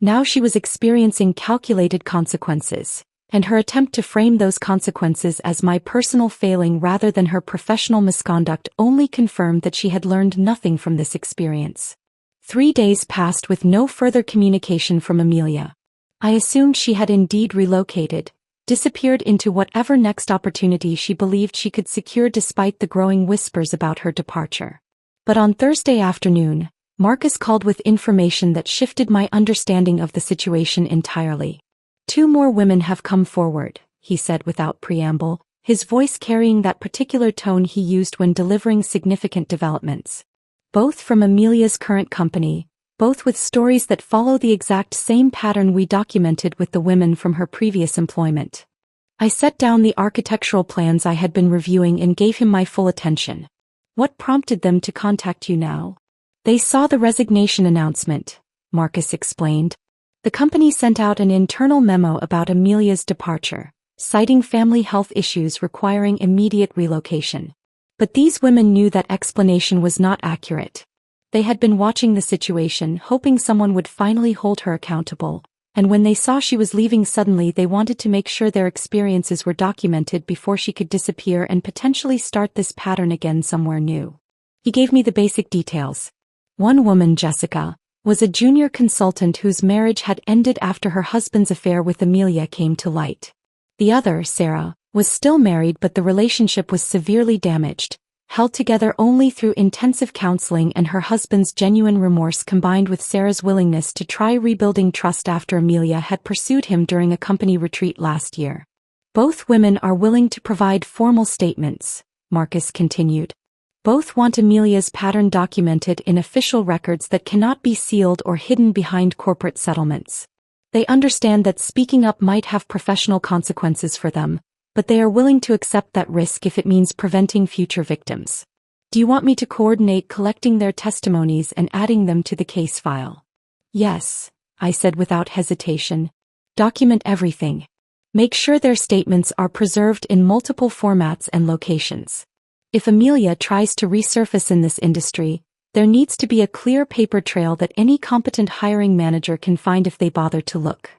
Now she was experiencing calculated consequences, and her attempt to frame those consequences as my personal failing rather than her professional misconduct only confirmed that she had learned nothing from this experience. 3 days passed with no further communication from Amelia. I assumed she had indeed relocated, disappeared into whatever next opportunity she believed she could secure despite the growing whispers about her departure. But on Thursday afternoon, Marcus called with information that shifted my understanding of the situation entirely. 2 more women have come forward, he said without preamble, his voice carrying that particular tone he used when delivering significant developments. Both from Amelia's current company, both with stories that follow the exact same pattern we documented with the women from her previous employment. I set down the architectural plans I had been reviewing and gave him my full attention. What prompted them to contact you now? They saw the resignation announcement, Marcus explained. The company sent out an internal memo about Amelia's departure, citing family health issues requiring immediate relocation. But these women knew that explanation was not accurate. They had been watching the situation, hoping someone would finally hold her accountable, and when they saw she was leaving suddenly they wanted to make sure their experiences were documented before she could disappear and potentially start this pattern again somewhere new. He gave me the basic details. One woman, Jessica, was a junior consultant whose marriage had ended after her husband's affair with Amelia came to light. The other, Sarah, was still married but the relationship was severely damaged, held together only through intensive counseling and her husband's genuine remorse combined with Sarah's willingness to try rebuilding trust after Amelia had pursued him during a company retreat last year. Both women are willing to provide formal statements, Marcus continued. Both want Amelia's pattern documented in official records that cannot be sealed or hidden behind corporate settlements. They understand that speaking up might have professional consequences for them, but they are willing to accept that risk if it means preventing future victims. Do you want me to coordinate collecting their testimonies and adding them to the case file? Yes, I said without hesitation. Document everything. Make sure their statements are preserved in multiple formats and locations. If Amelia tries to resurface in this industry, there needs to be a clear paper trail that any competent hiring manager can find if they bother to look.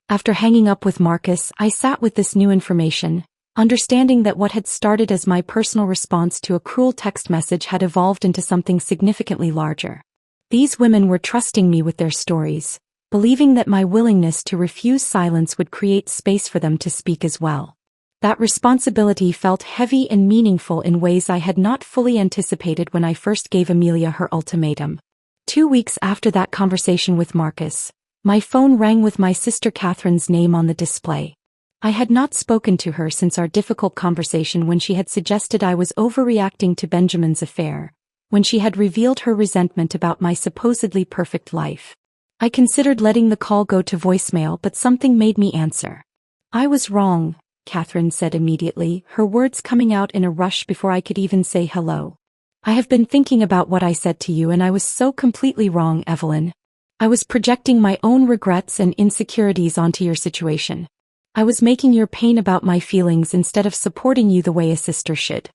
After hanging up with Marcus, I sat with this new information, understanding that what had started as my personal response to a cruel text message had evolved into something significantly larger. These women were trusting me with their stories, believing that my willingness to refuse silence would create space for them to speak as well. That responsibility felt heavy and meaningful in ways I had not fully anticipated when I first gave Amelia her ultimatum. 2 weeks after that conversation with Marcus, my phone rang with my sister Catherine's name on the display. I had not spoken to her since our difficult conversation when she had suggested I was overreacting to Benjamin's affair, when she had revealed her resentment about my supposedly perfect life. I considered letting the call go to voicemail, but something made me answer. I was wrong, Catherine said immediately, her words coming out in a rush before I could even say hello. I have been thinking about what I said to you and I was so completely wrong, Evelyn. I was projecting my own regrets and insecurities onto your situation. I was making your pain about my feelings instead of supporting you the way a sister should.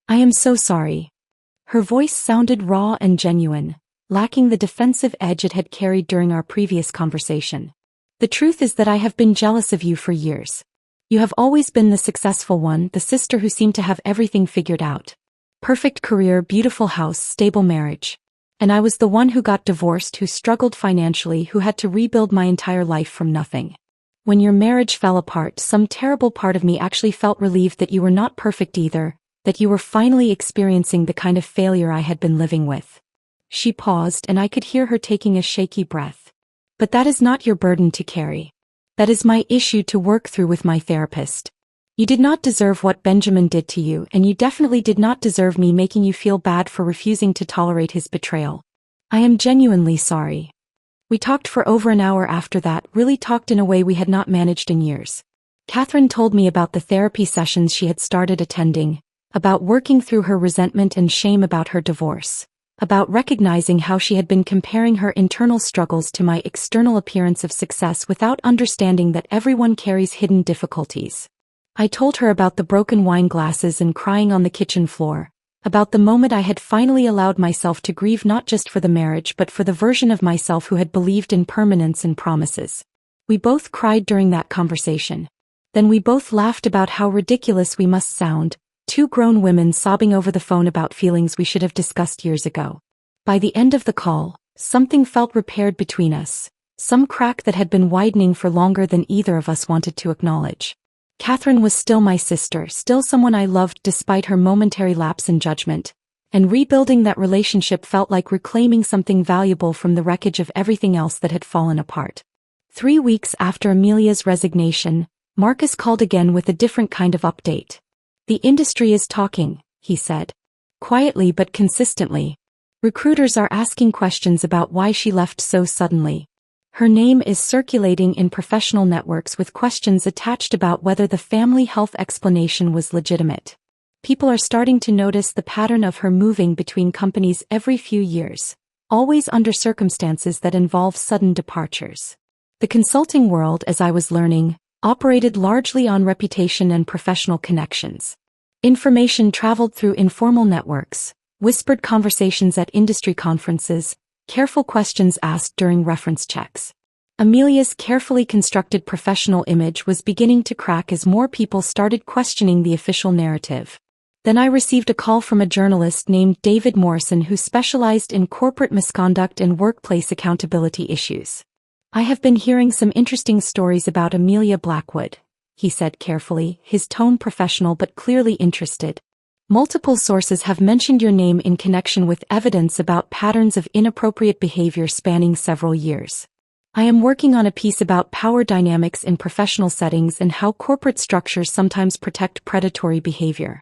I am so sorry. Her voice sounded raw and genuine, lacking the defensive edge it had carried during our previous conversation. The truth is that I have been jealous of you for years. You have always been the successful one, the sister who seemed to have everything figured out. Perfect career, beautiful house, stable marriage. And I was the one who got divorced, who struggled financially, who had to rebuild my entire life from nothing. When your marriage fell apart, some terrible part of me actually felt relieved that you were not perfect either, that you were finally experiencing the kind of failure I had been living with. She paused and I could hear her taking a shaky breath. But that is not your burden to carry. That is my issue to work through with my therapist. You did not deserve what Benjamin did to you, and you definitely did not deserve me making you feel bad for refusing to tolerate his betrayal. I am genuinely sorry. We talked for over an hour after that, really talked in a way we had not managed in years. Catherine told me about the therapy sessions she had started attending, about working through her resentment and shame about her divorce, about recognizing how she had been comparing her internal struggles to my external appearance of success without understanding that everyone carries hidden difficulties. I told her about the broken wine glasses and crying on the kitchen floor, about the moment I had finally allowed myself to grieve not just for the marriage but for the version of myself who had believed in permanence and promises. We both cried during that conversation. Then we both laughed about how ridiculous we must sound, two grown women sobbing over the phone about feelings we should have discussed years ago. By the end of the call, something felt repaired between us, some crack that had been widening for longer than either of us wanted to acknowledge. Catherine was still my sister, still someone I loved despite her momentary lapse in judgment, and rebuilding that relationship felt like reclaiming something valuable from the wreckage of everything else that had fallen apart. 3 weeks after Amelia's resignation, Marcus called again with a different kind of update. The industry is talking, he said. Quietly but consistently. Recruiters are asking questions about why she left so suddenly. Her name is circulating in professional networks with questions attached about whether the family health explanation was legitimate. People are starting to notice the pattern of her moving between companies every few years, always under circumstances that involve sudden departures. The consulting world, as I was learning, operated largely on reputation and professional connections. Information traveled through informal networks, whispered conversations at industry conferences, careful questions asked during reference checks. Amelia's carefully constructed professional image was beginning to crack as more people started questioning the official narrative. Then I received a call from a journalist named David Morrison who specialized in corporate misconduct and workplace accountability issues. I have been hearing some interesting stories about Amelia Blackwood, he said carefully, his tone professional but clearly interested. Multiple sources have mentioned your name in connection with evidence about patterns of inappropriate behavior spanning several years. I am working on a piece about power dynamics in professional settings and how corporate structures sometimes protect predatory behavior.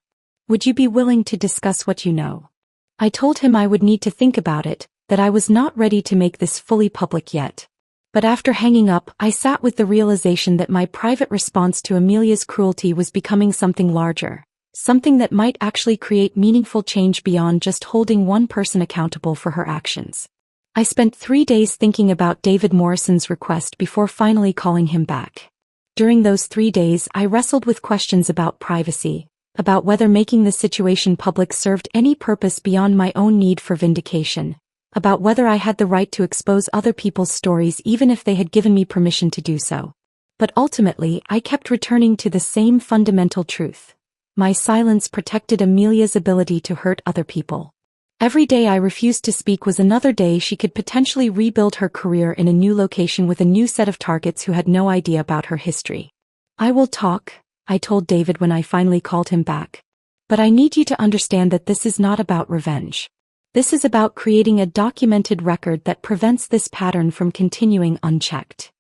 Would you be willing to discuss what you know? I told him I would need to think about it, that I was not ready to make this fully public yet. But after hanging up, I sat with the realization that my private response to Amelia's cruelty was becoming something larger. Something that might actually create meaningful change beyond just holding one person accountable for her actions. I spent 3 days thinking about David Morrison's request before finally calling him back. During those 3 days, I wrestled with questions about privacy, about whether making the situation public served any purpose beyond my own need for vindication, about whether I had the right to expose other people's stories even if they had given me permission to do so. But ultimately, I kept returning to the same fundamental truth. My silence protected Amelia's ability to hurt other people. Every day I refused to speak was another day she could potentially rebuild her career in a new location with a new set of targets who had no idea about her history. I will talk, I told David when I finally called him back. But I need you to understand that this is not about revenge. This is about creating a documented record that prevents this pattern from continuing unchecked.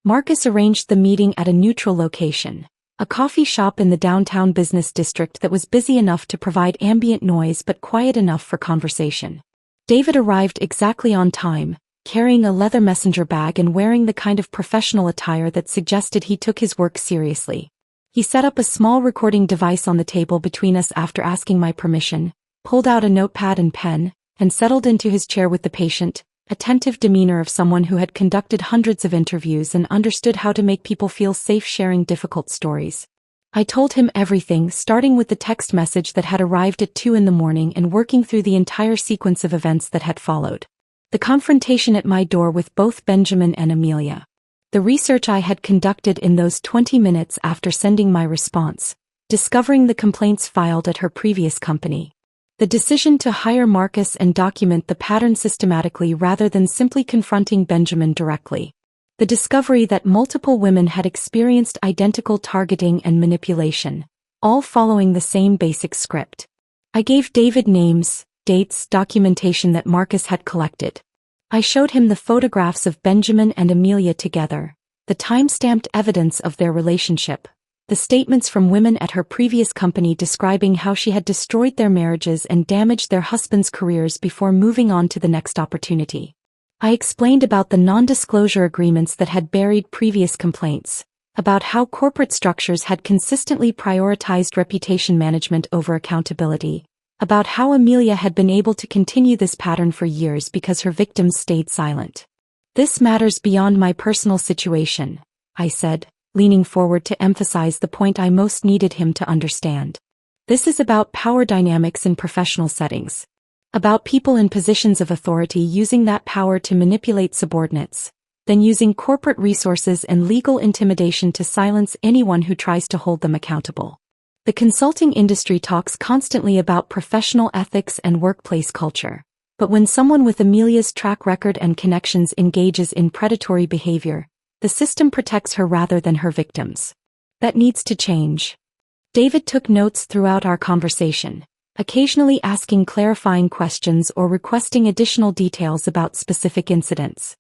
Marcus arranged the meeting at a neutral location. A coffee shop in the downtown business district that was busy enough to provide ambient noise but quiet enough for conversation. David arrived exactly on time, carrying a leather messenger bag and wearing the kind of professional attire that suggested he took his work seriously. He set up a small recording device on the table between us after asking my permission, pulled out a notepad and pen, and settled into his chair with the patient, attentive demeanor of someone who had conducted hundreds of interviews and understood how to make people feel safe sharing difficult stories. I told him everything, starting with the text message that had arrived at 2 in the morning and working through the entire sequence of events that had followed. The confrontation at my door with both Benjamin and Amelia. The research I had conducted in those 20 minutes after sending my response, discovering the complaints filed at her previous company. The decision to hire Marcus and document the pattern systematically rather than simply confronting Benjamin directly. The discovery that multiple women had experienced identical targeting and manipulation, all following the same basic script. I gave David names, dates, documentation that Marcus had collected. I showed him the photographs of Benjamin and Amelia together, the time-stamped evidence of their relationship, the statements from women at her previous company describing how she had destroyed their marriages and damaged their husbands' careers before moving on to the next opportunity. I explained about the non-disclosure agreements that had buried previous complaints, about how corporate structures had consistently prioritized reputation management over accountability, about how Amelia had been able to continue this pattern for years because her victims stayed silent. "This matters beyond my personal situation," I said, leaning forward to emphasize the point I most needed him to understand. "This is about power dynamics in professional settings. About people in positions of authority using that power to manipulate subordinates, then using corporate resources and legal intimidation to silence anyone who tries to hold them accountable. The consulting industry talks constantly about professional ethics and workplace culture, but when someone with Amelia's track record and connections engages in predatory behavior, the system protects her rather than her victims. That needs to change." David took notes throughout our conversation, occasionally asking clarifying questions or requesting additional details about specific incidents.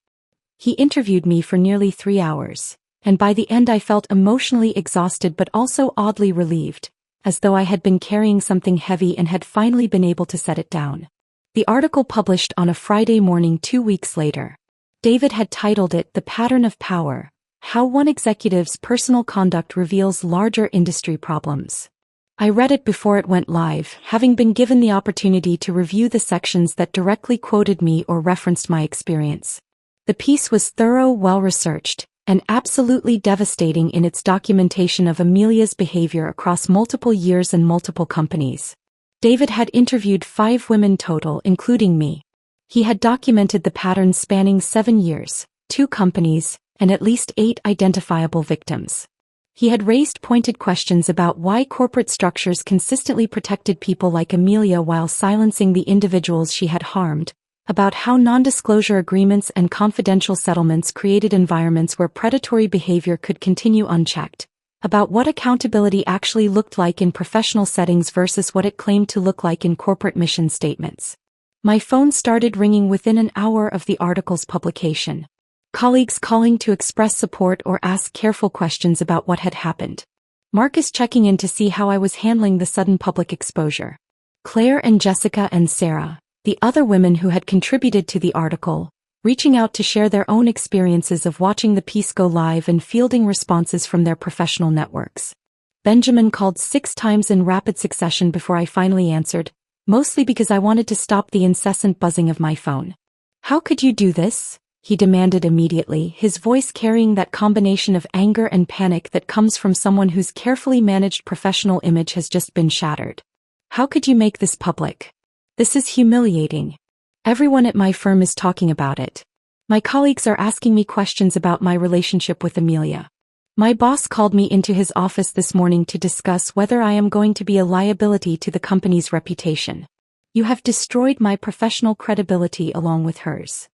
He interviewed me for nearly 3 hours, and by the end I felt emotionally exhausted but also oddly relieved, as though I had been carrying something heavy and had finally been able to set it down. The article published on a Friday morning 2 weeks later. David had titled it "The Pattern of Power: How One Executive's Personal Conduct Reveals Larger Industry Problems." I read it before it went live, having been given the opportunity to review the sections that directly quoted me or referenced my experience. The piece was thorough, well-researched, and absolutely devastating in its documentation of Amelia's behavior across multiple years and multiple companies. David had interviewed 5 women total, including me. He had documented the pattern spanning 7 years, 2 companies, and at least 8 identifiable victims. He had raised pointed questions about why corporate structures consistently protected people like Amelia while silencing the individuals she had harmed, about how non-disclosure agreements and confidential settlements created environments where predatory behavior could continue unchecked, about what accountability actually looked like in professional settings versus what it claimed to look like in corporate mission statements. My phone started ringing within an hour of the article's publication. Colleagues calling to express support or ask careful questions about what had happened. Marcus checking in to see how I was handling the sudden public exposure. Claire and Jessica and Sarah, the other women who had contributed to the article, reaching out to share their own experiences of watching the piece go live and fielding responses from their professional networks. Benjamin called 6 times in rapid succession before I finally answered, mostly because I wanted to stop the incessant buzzing of my phone. "How could you do this?" he demanded immediately, his voice carrying that combination of anger and panic that comes from someone whose carefully managed professional image has just been shattered. "How could you make this public? This is humiliating. Everyone at my firm is talking about it. My colleagues are asking me questions about my relationship with Amelia. My boss called me into his office this morning to discuss whether I am going to be a liability to the company's reputation. You have destroyed my professional credibility along with hers."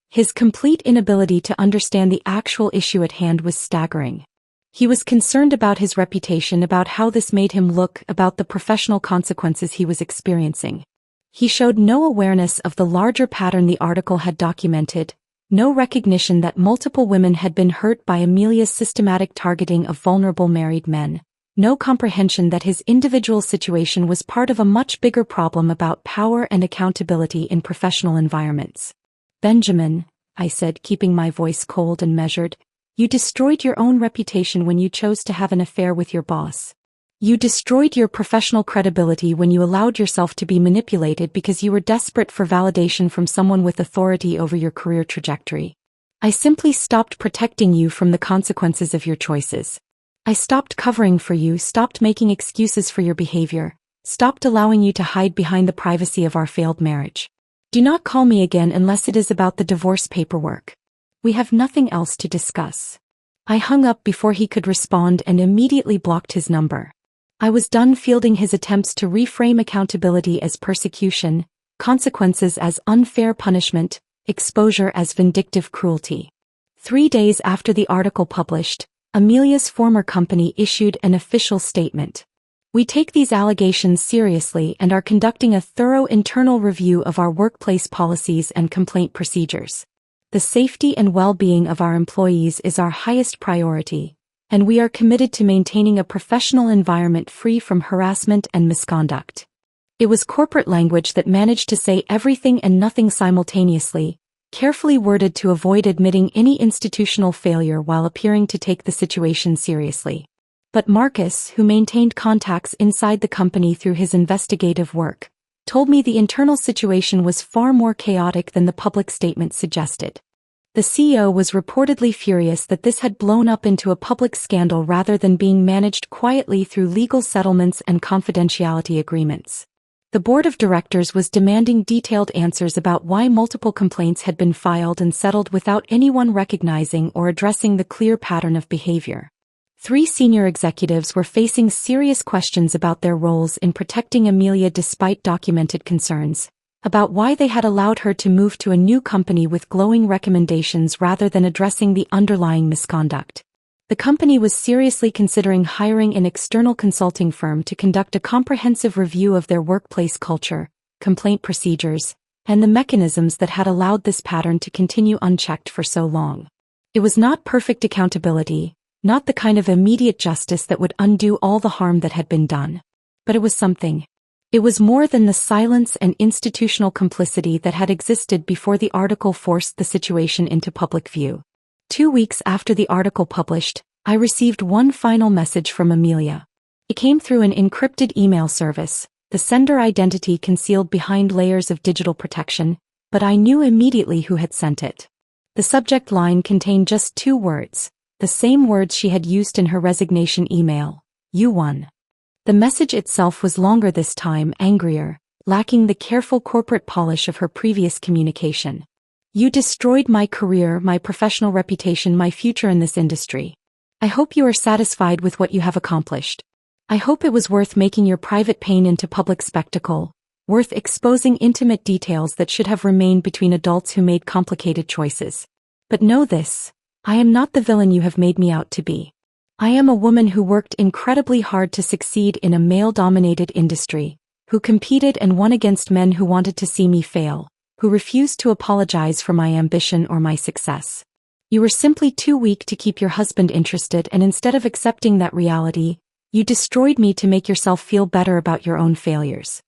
His complete inability to understand the actual issue at hand was staggering. He was concerned about his reputation, about how this made him look, about the professional consequences he was experiencing. He showed no awareness of the larger pattern the article had documented, no recognition that multiple women had been hurt by Amelia's systematic targeting of vulnerable married men, no comprehension that his individual situation was part of a much bigger problem about power and accountability in professional environments. "Benjamin," I said, keeping my voice cold and measured, "you destroyed your own reputation when you chose to have an affair with your boss. You destroyed your professional credibility when you allowed yourself to be manipulated because you were desperate for validation from someone with authority over your career trajectory. I simply stopped protecting you from the consequences of your choices. I stopped covering for you, stopped making excuses for your behavior, stopped allowing you to hide behind the privacy of our failed marriage. Do not call me again unless it is about the divorce paperwork. We have nothing else to discuss." I hung up before he could respond and immediately blocked his number. I was done fielding his attempts to reframe accountability as persecution, consequences as unfair punishment, exposure as vindictive cruelty. 3 days after the article published, Amelia's former company issued an official statement. "We take these allegations seriously and are conducting a thorough internal review of our workplace policies and complaint procedures." The safety and well-being of our employees is our highest priority, and we are committed to maintaining a professional environment free from harassment and misconduct. It was corporate language that managed to say everything and nothing simultaneously, carefully worded to avoid admitting any institutional failure while appearing to take the situation seriously. But Marcus, who maintained contacts inside the company through his investigative work, told me the internal situation was far more chaotic than the public statement suggested. The CEO was reportedly furious that this had blown up into a public scandal rather than being managed quietly through legal settlements and confidentiality agreements. The board of directors was demanding detailed answers about why multiple complaints had been filed and settled without anyone recognizing or addressing the clear pattern of behavior. 3 senior executives were facing serious questions about their roles in protecting Amelia despite documented concerns about why they had allowed her to move to a new company with glowing recommendations rather than addressing the underlying misconduct. The company was seriously considering hiring an external consulting firm to conduct a comprehensive review of their workplace culture, complaint procedures, and the mechanisms that had allowed this pattern to continue unchecked for so long. It was not perfect accountability, not the kind of immediate justice that would undo all the harm that had been done. But it was something. It was more than the silence and institutional complicity that had existed before the article forced the situation into public view. 2 weeks after the article published, I received one final message from Amelia. It came through an encrypted email service, the sender identity concealed behind layers of digital protection, but I knew immediately who had sent it. The subject line contained just 2 words, the same words she had used in her resignation email: "You won." The message itself was longer this time, angrier, lacking the careful corporate polish of her previous communication. "You destroyed my career, my professional reputation, my future in this industry. I hope you are satisfied with what you have accomplished. I hope it was worth making your private pain into public spectacle, worth exposing intimate details that should have remained between adults who made complicated choices. But know this, I am not the villain you have made me out to be. I am a woman who worked incredibly hard to succeed in a male-dominated industry, who competed and won against men who wanted to see me fail, who refused to apologize for my ambition or my success. You were simply too weak to keep your husband interested, and instead of accepting that reality, you destroyed me to make yourself feel better about your own failures.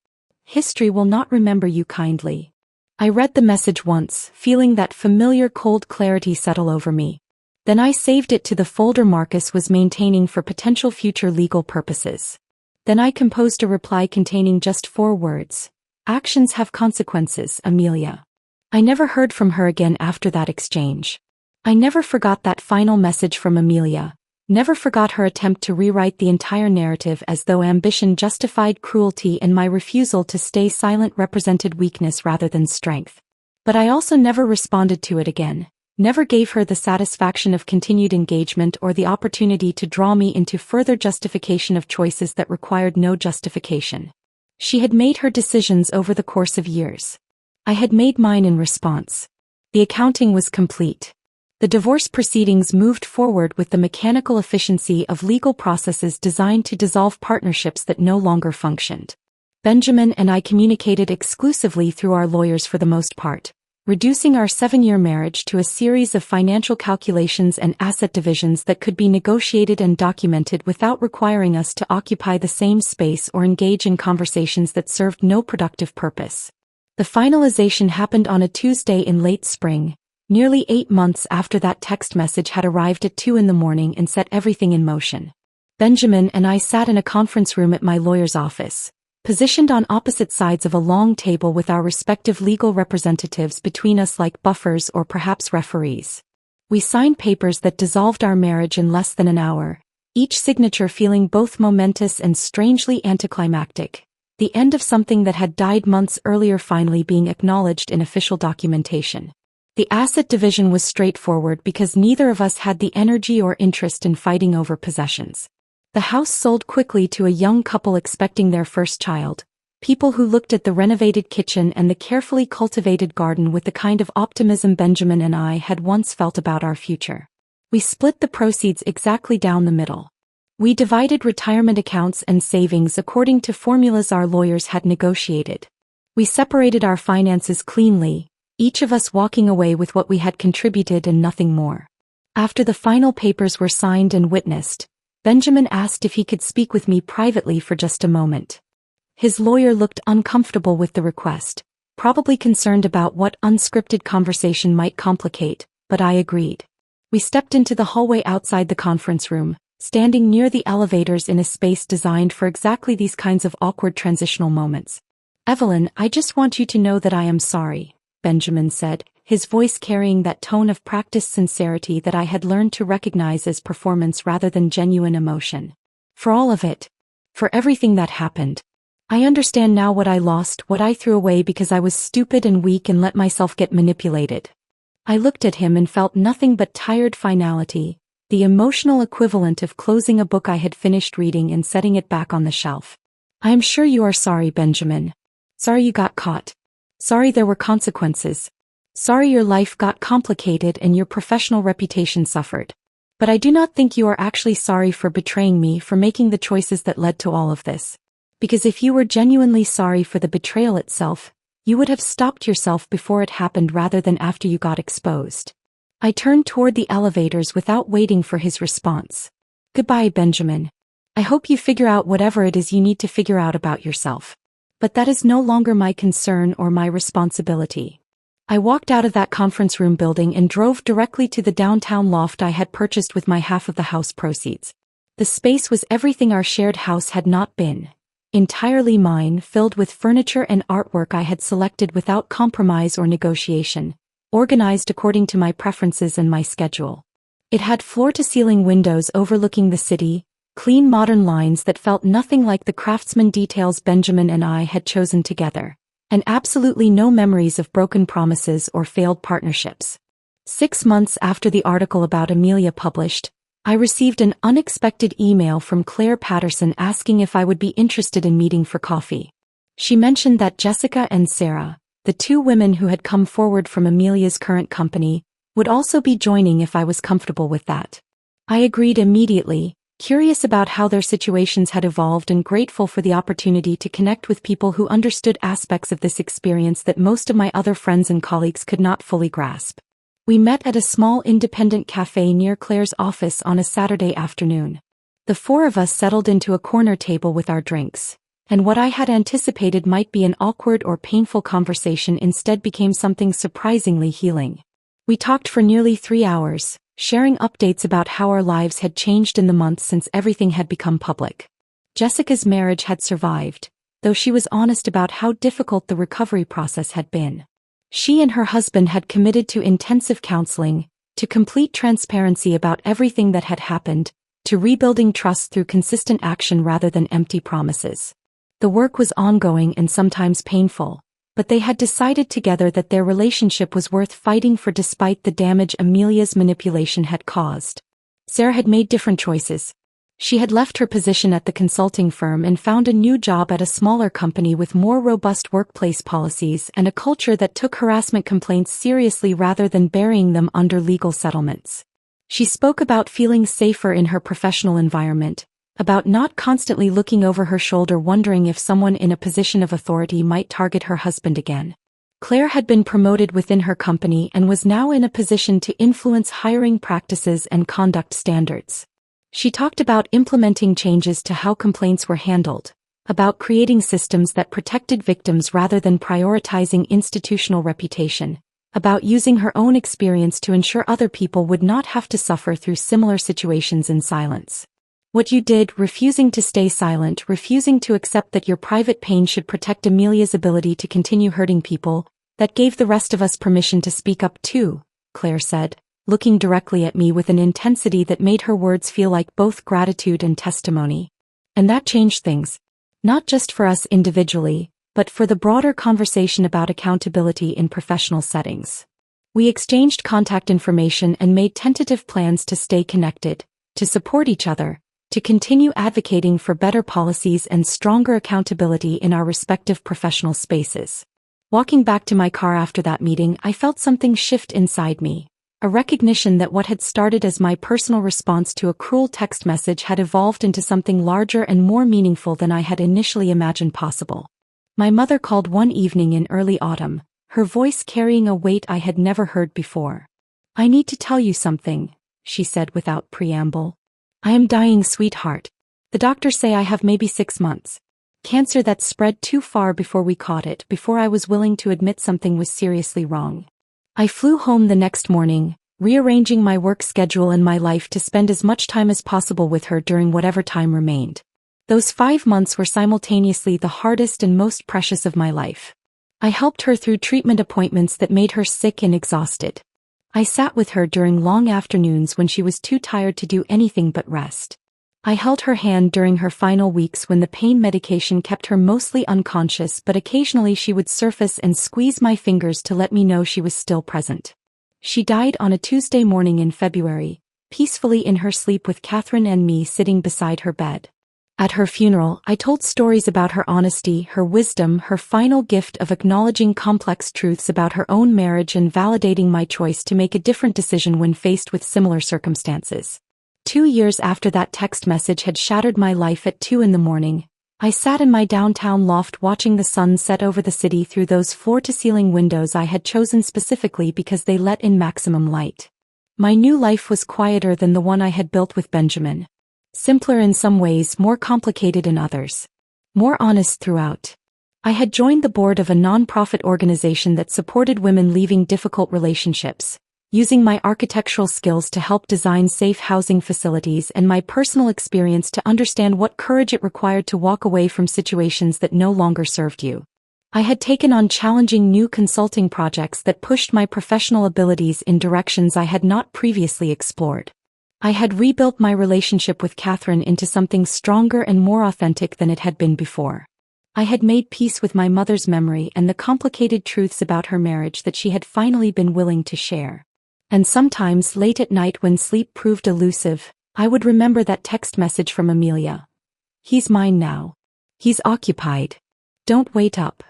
History will not remember you kindly." I read the message once, feeling that familiar cold clarity settle over me. Then I saved it to the folder Marcus was maintaining for potential future legal purposes. Then I composed a reply containing just 4 words. "Actions have consequences, Amelia." I never heard from her again after that exchange. I never forgot that final message from Amelia, never forgot her attempt to rewrite the entire narrative as though ambition justified cruelty and my refusal to stay silent represented weakness rather than strength. But I also never responded to it again. Never gave her the satisfaction of continued engagement or the opportunity to draw me into further justification of choices that required no justification. She had made her decisions over the course of years. I had made mine in response. The accounting was complete. The divorce proceedings moved forward with the mechanical efficiency of legal processes designed to dissolve partnerships that no longer functioned. Benjamin and I communicated exclusively through our lawyers for the most part, reducing our 7-year marriage to a series of financial calculations and asset divisions that could be negotiated and documented without requiring us to occupy the same space or engage in conversations that served no productive purpose. The finalization happened on a Tuesday in late spring, nearly 8 months after that text message had arrived at 2 in the morning and set everything in motion. Benjamin and I sat in a conference room at my lawyer's office, positioned on opposite sides of a long table with our respective legal representatives between us like buffers or perhaps referees. We signed papers that dissolved our marriage in less than an hour, each signature feeling both momentous and strangely anticlimactic, the end of something that had died months earlier finally being acknowledged in official documentation. The asset division was straightforward because neither of us had the energy or interest in fighting over possessions. The house sold quickly to a young couple expecting their first child, people who looked at the renovated kitchen and the carefully cultivated garden with the kind of optimism Benjamin and I had once felt about our future. We split the proceeds exactly down the middle. We divided retirement accounts and savings according to formulas our lawyers had negotiated. We separated our finances cleanly, each of us walking away with what we had contributed and nothing more. After the final papers were signed and witnessed, Benjamin asked if he could speak with me privately for just a moment. His lawyer looked uncomfortable with the request, probably concerned about what unscripted conversation might complicate, but I agreed. We stepped into the hallway outside the conference room, standing near the elevators in a space designed for exactly these kinds of awkward transitional moments. "Evelyn, I just want you to know that I am sorry," Benjamin said, his voice carrying that tone of practiced sincerity that I had learned to recognize as performance rather than genuine emotion. "For all of it. For everything that happened. I understand now what I lost, what I threw away because I was stupid and weak and let myself get manipulated." I looked at him and felt nothing but tired finality, the emotional equivalent of closing a book I had finished reading and setting it back on the shelf. "I am sure you are sorry, Benjamin. Sorry you got caught. Sorry there were consequences. Sorry your life got complicated and your professional reputation suffered. But I do not think you are actually sorry for betraying me, for making the choices that led to all of this. Because if you were genuinely sorry for the betrayal itself, you would have stopped yourself before it happened rather than after you got exposed." I turned toward the elevators without waiting for his response. "Goodbye, Benjamin. I hope you figure out whatever it is you need to figure out about yourself. But that is no longer my concern or my responsibility." I walked out of that conference room building and drove directly to the downtown loft I had purchased with my half of the house proceeds. The space was everything our shared house had not been. Entirely mine, filled with furniture and artwork I had selected without compromise or negotiation, organized according to my preferences and my schedule. It had floor-to-ceiling windows overlooking the city, clean modern lines that felt nothing like the craftsman details Benjamin and I had chosen together, and absolutely no memories of broken promises or failed partnerships. 6 months after the article about Amelia published, I received an unexpected email from Claire Patterson asking if I would be interested in meeting for coffee. She mentioned that Jessica and Sarah, the 2 women who had come forward from Amelia's current company, would also be joining if I was comfortable with that. I agreed immediately, curious about how their situations had evolved and grateful for the opportunity to connect with people who understood aspects of this experience that most of my other friends and colleagues could not fully grasp. We met at a small independent cafe near Claire's office on a Saturday afternoon. The 4 of us settled into a corner table with our drinks, and what I had anticipated might be an awkward or painful conversation instead became something surprisingly healing. We talked for nearly 3 hours, sharing updates about how our lives had changed in the months since everything had become public. Jessica's marriage had survived, though she was honest about how difficult the recovery process had been. She and her husband had committed to intensive counseling, to complete transparency about everything that had happened, to rebuilding trust through consistent action rather than empty promises. The work was ongoing and sometimes painful, but they had decided together that their relationship was worth fighting for despite the damage Amelia's manipulation had caused. Sarah had made different choices. She had left her position at the consulting firm and found a new job at a smaller company with more robust workplace policies and a culture that took harassment complaints seriously rather than burying them under legal settlements. She spoke about feeling safer in her professional environment, about not constantly looking over her shoulder wondering if someone in a position of authority might target her husband again. Claire had been promoted within her company and was now in a position to influence hiring practices and conduct standards. She talked about implementing changes to how complaints were handled, about creating systems that protected victims rather than prioritizing institutional reputation, about using her own experience to ensure other people would not have to suffer through similar situations in silence. "What you did, refusing to stay silent, refusing to accept that your private pain should protect Amelia's ability to continue hurting people, that gave the rest of us permission to speak up too," Claire said, looking directly at me with an intensity that made her words feel like both gratitude and testimony. "And that changed things. Not just for us individually, but for the broader conversation about accountability in professional settings. We exchanged contact information and made tentative plans to stay connected, to support each other, to continue advocating for better policies and stronger accountability in our respective professional spaces." Walking back to my car after that meeting, I felt something shift inside me, a recognition that what had started as my personal response to a cruel text message had evolved into something larger and more meaningful than I had initially imagined possible. My mother called one evening in early autumn, her voice carrying a weight I had never heard before. "I need to tell you something," she said without preamble. "I am dying, sweetheart. The doctors say I have maybe 6 months. Cancer that spread too far before we caught it, before I was willing to admit something was seriously wrong." I flew home the next morning, rearranging my work schedule and my life to spend as much time as possible with her during whatever time remained. Those 5 months were simultaneously the hardest and most precious of my life. I helped her through treatment appointments that made her sick and exhausted. I sat with her during long afternoons when she was too tired to do anything but rest. I held her hand during her final weeks when the pain medication kept her mostly unconscious, but occasionally she would surface and squeeze my fingers to let me know she was still present. She died on a Tuesday morning in February, peacefully in her sleep with Catherine and me sitting beside her bed. At her funeral, I told stories about her honesty, her wisdom, her final gift of acknowledging complex truths about her own marriage and validating my choice to make a different decision when faced with similar circumstances. 2 years after that text message had shattered my life at 2 a.m, I sat in my downtown loft watching the sun set over the city through those floor-to-ceiling windows I had chosen specifically because they let in maximum light. My new life was quieter than the one I had built with Benjamin. Simpler in some ways, more complicated in others. More honest throughout. I had joined the board of a non-profit organization that supported women leaving difficult relationships, using my architectural skills to help design safe housing facilities and my personal experience to understand what courage it required to walk away from situations that no longer served you. I had taken on challenging new consulting projects that pushed my professional abilities in directions I had not previously explored. I had rebuilt my relationship with Catherine into something stronger and more authentic than it had been before. I had made peace with my mother's memory and the complicated truths about her marriage that she had finally been willing to share. And sometimes, late at night when sleep proved elusive, I would remember that text message from Amelia. "He's mine now. He's occupied. Don't wait up."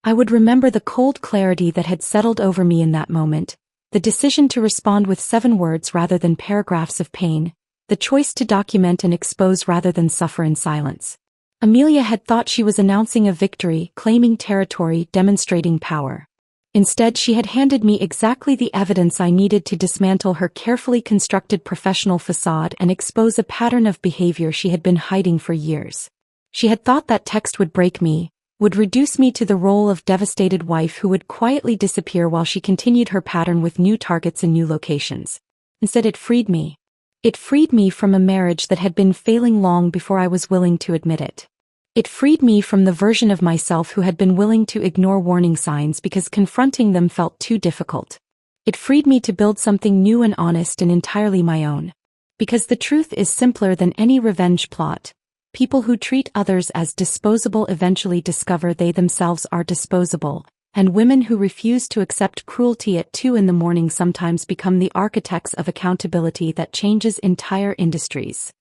I would remember the cold clarity that had settled over me in that moment, the decision to respond with 7 words rather than paragraphs of pain, the choice to document and expose rather than suffer in silence. Amelia had thought she was announcing a victory, claiming territory, demonstrating power. Instead, she had handed me exactly the evidence I needed to dismantle her carefully constructed professional facade and expose a pattern of behavior she had been hiding for years. She had thought that text would break me, would reduce me to the role of devastated wife who would quietly disappear while she continued her pattern with new targets and new locations. Instead, it freed me. It freed me from a marriage that had been failing long before I was willing to admit it. It freed me from the version of myself who had been willing to ignore warning signs because confronting them felt too difficult. It freed me to build something new and honest and entirely my own. Because the truth is simpler than any revenge plot. People who treat others as disposable eventually discover they themselves are disposable, and women who refuse to accept cruelty at 2 a.m. sometimes become the architects of accountability that changes entire industries.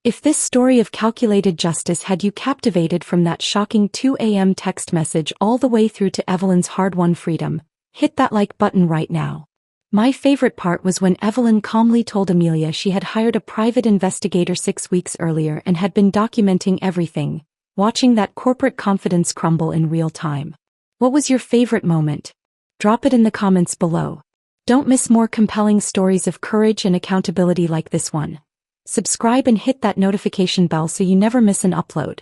If this story of calculated justice had you captivated from that shocking 2 a.m. text message all the way through to Evelyn's hard-won freedom, hit that like button right now. My favorite part was when Evelyn calmly told Amelia she had hired a private investigator 6 weeks earlier and had been documenting everything, watching that corporate confidence crumble in real time. What was your favorite moment? Drop it in the comments below. Don't miss more compelling stories of courage and accountability like this one. Subscribe and hit that notification bell so you never miss an upload.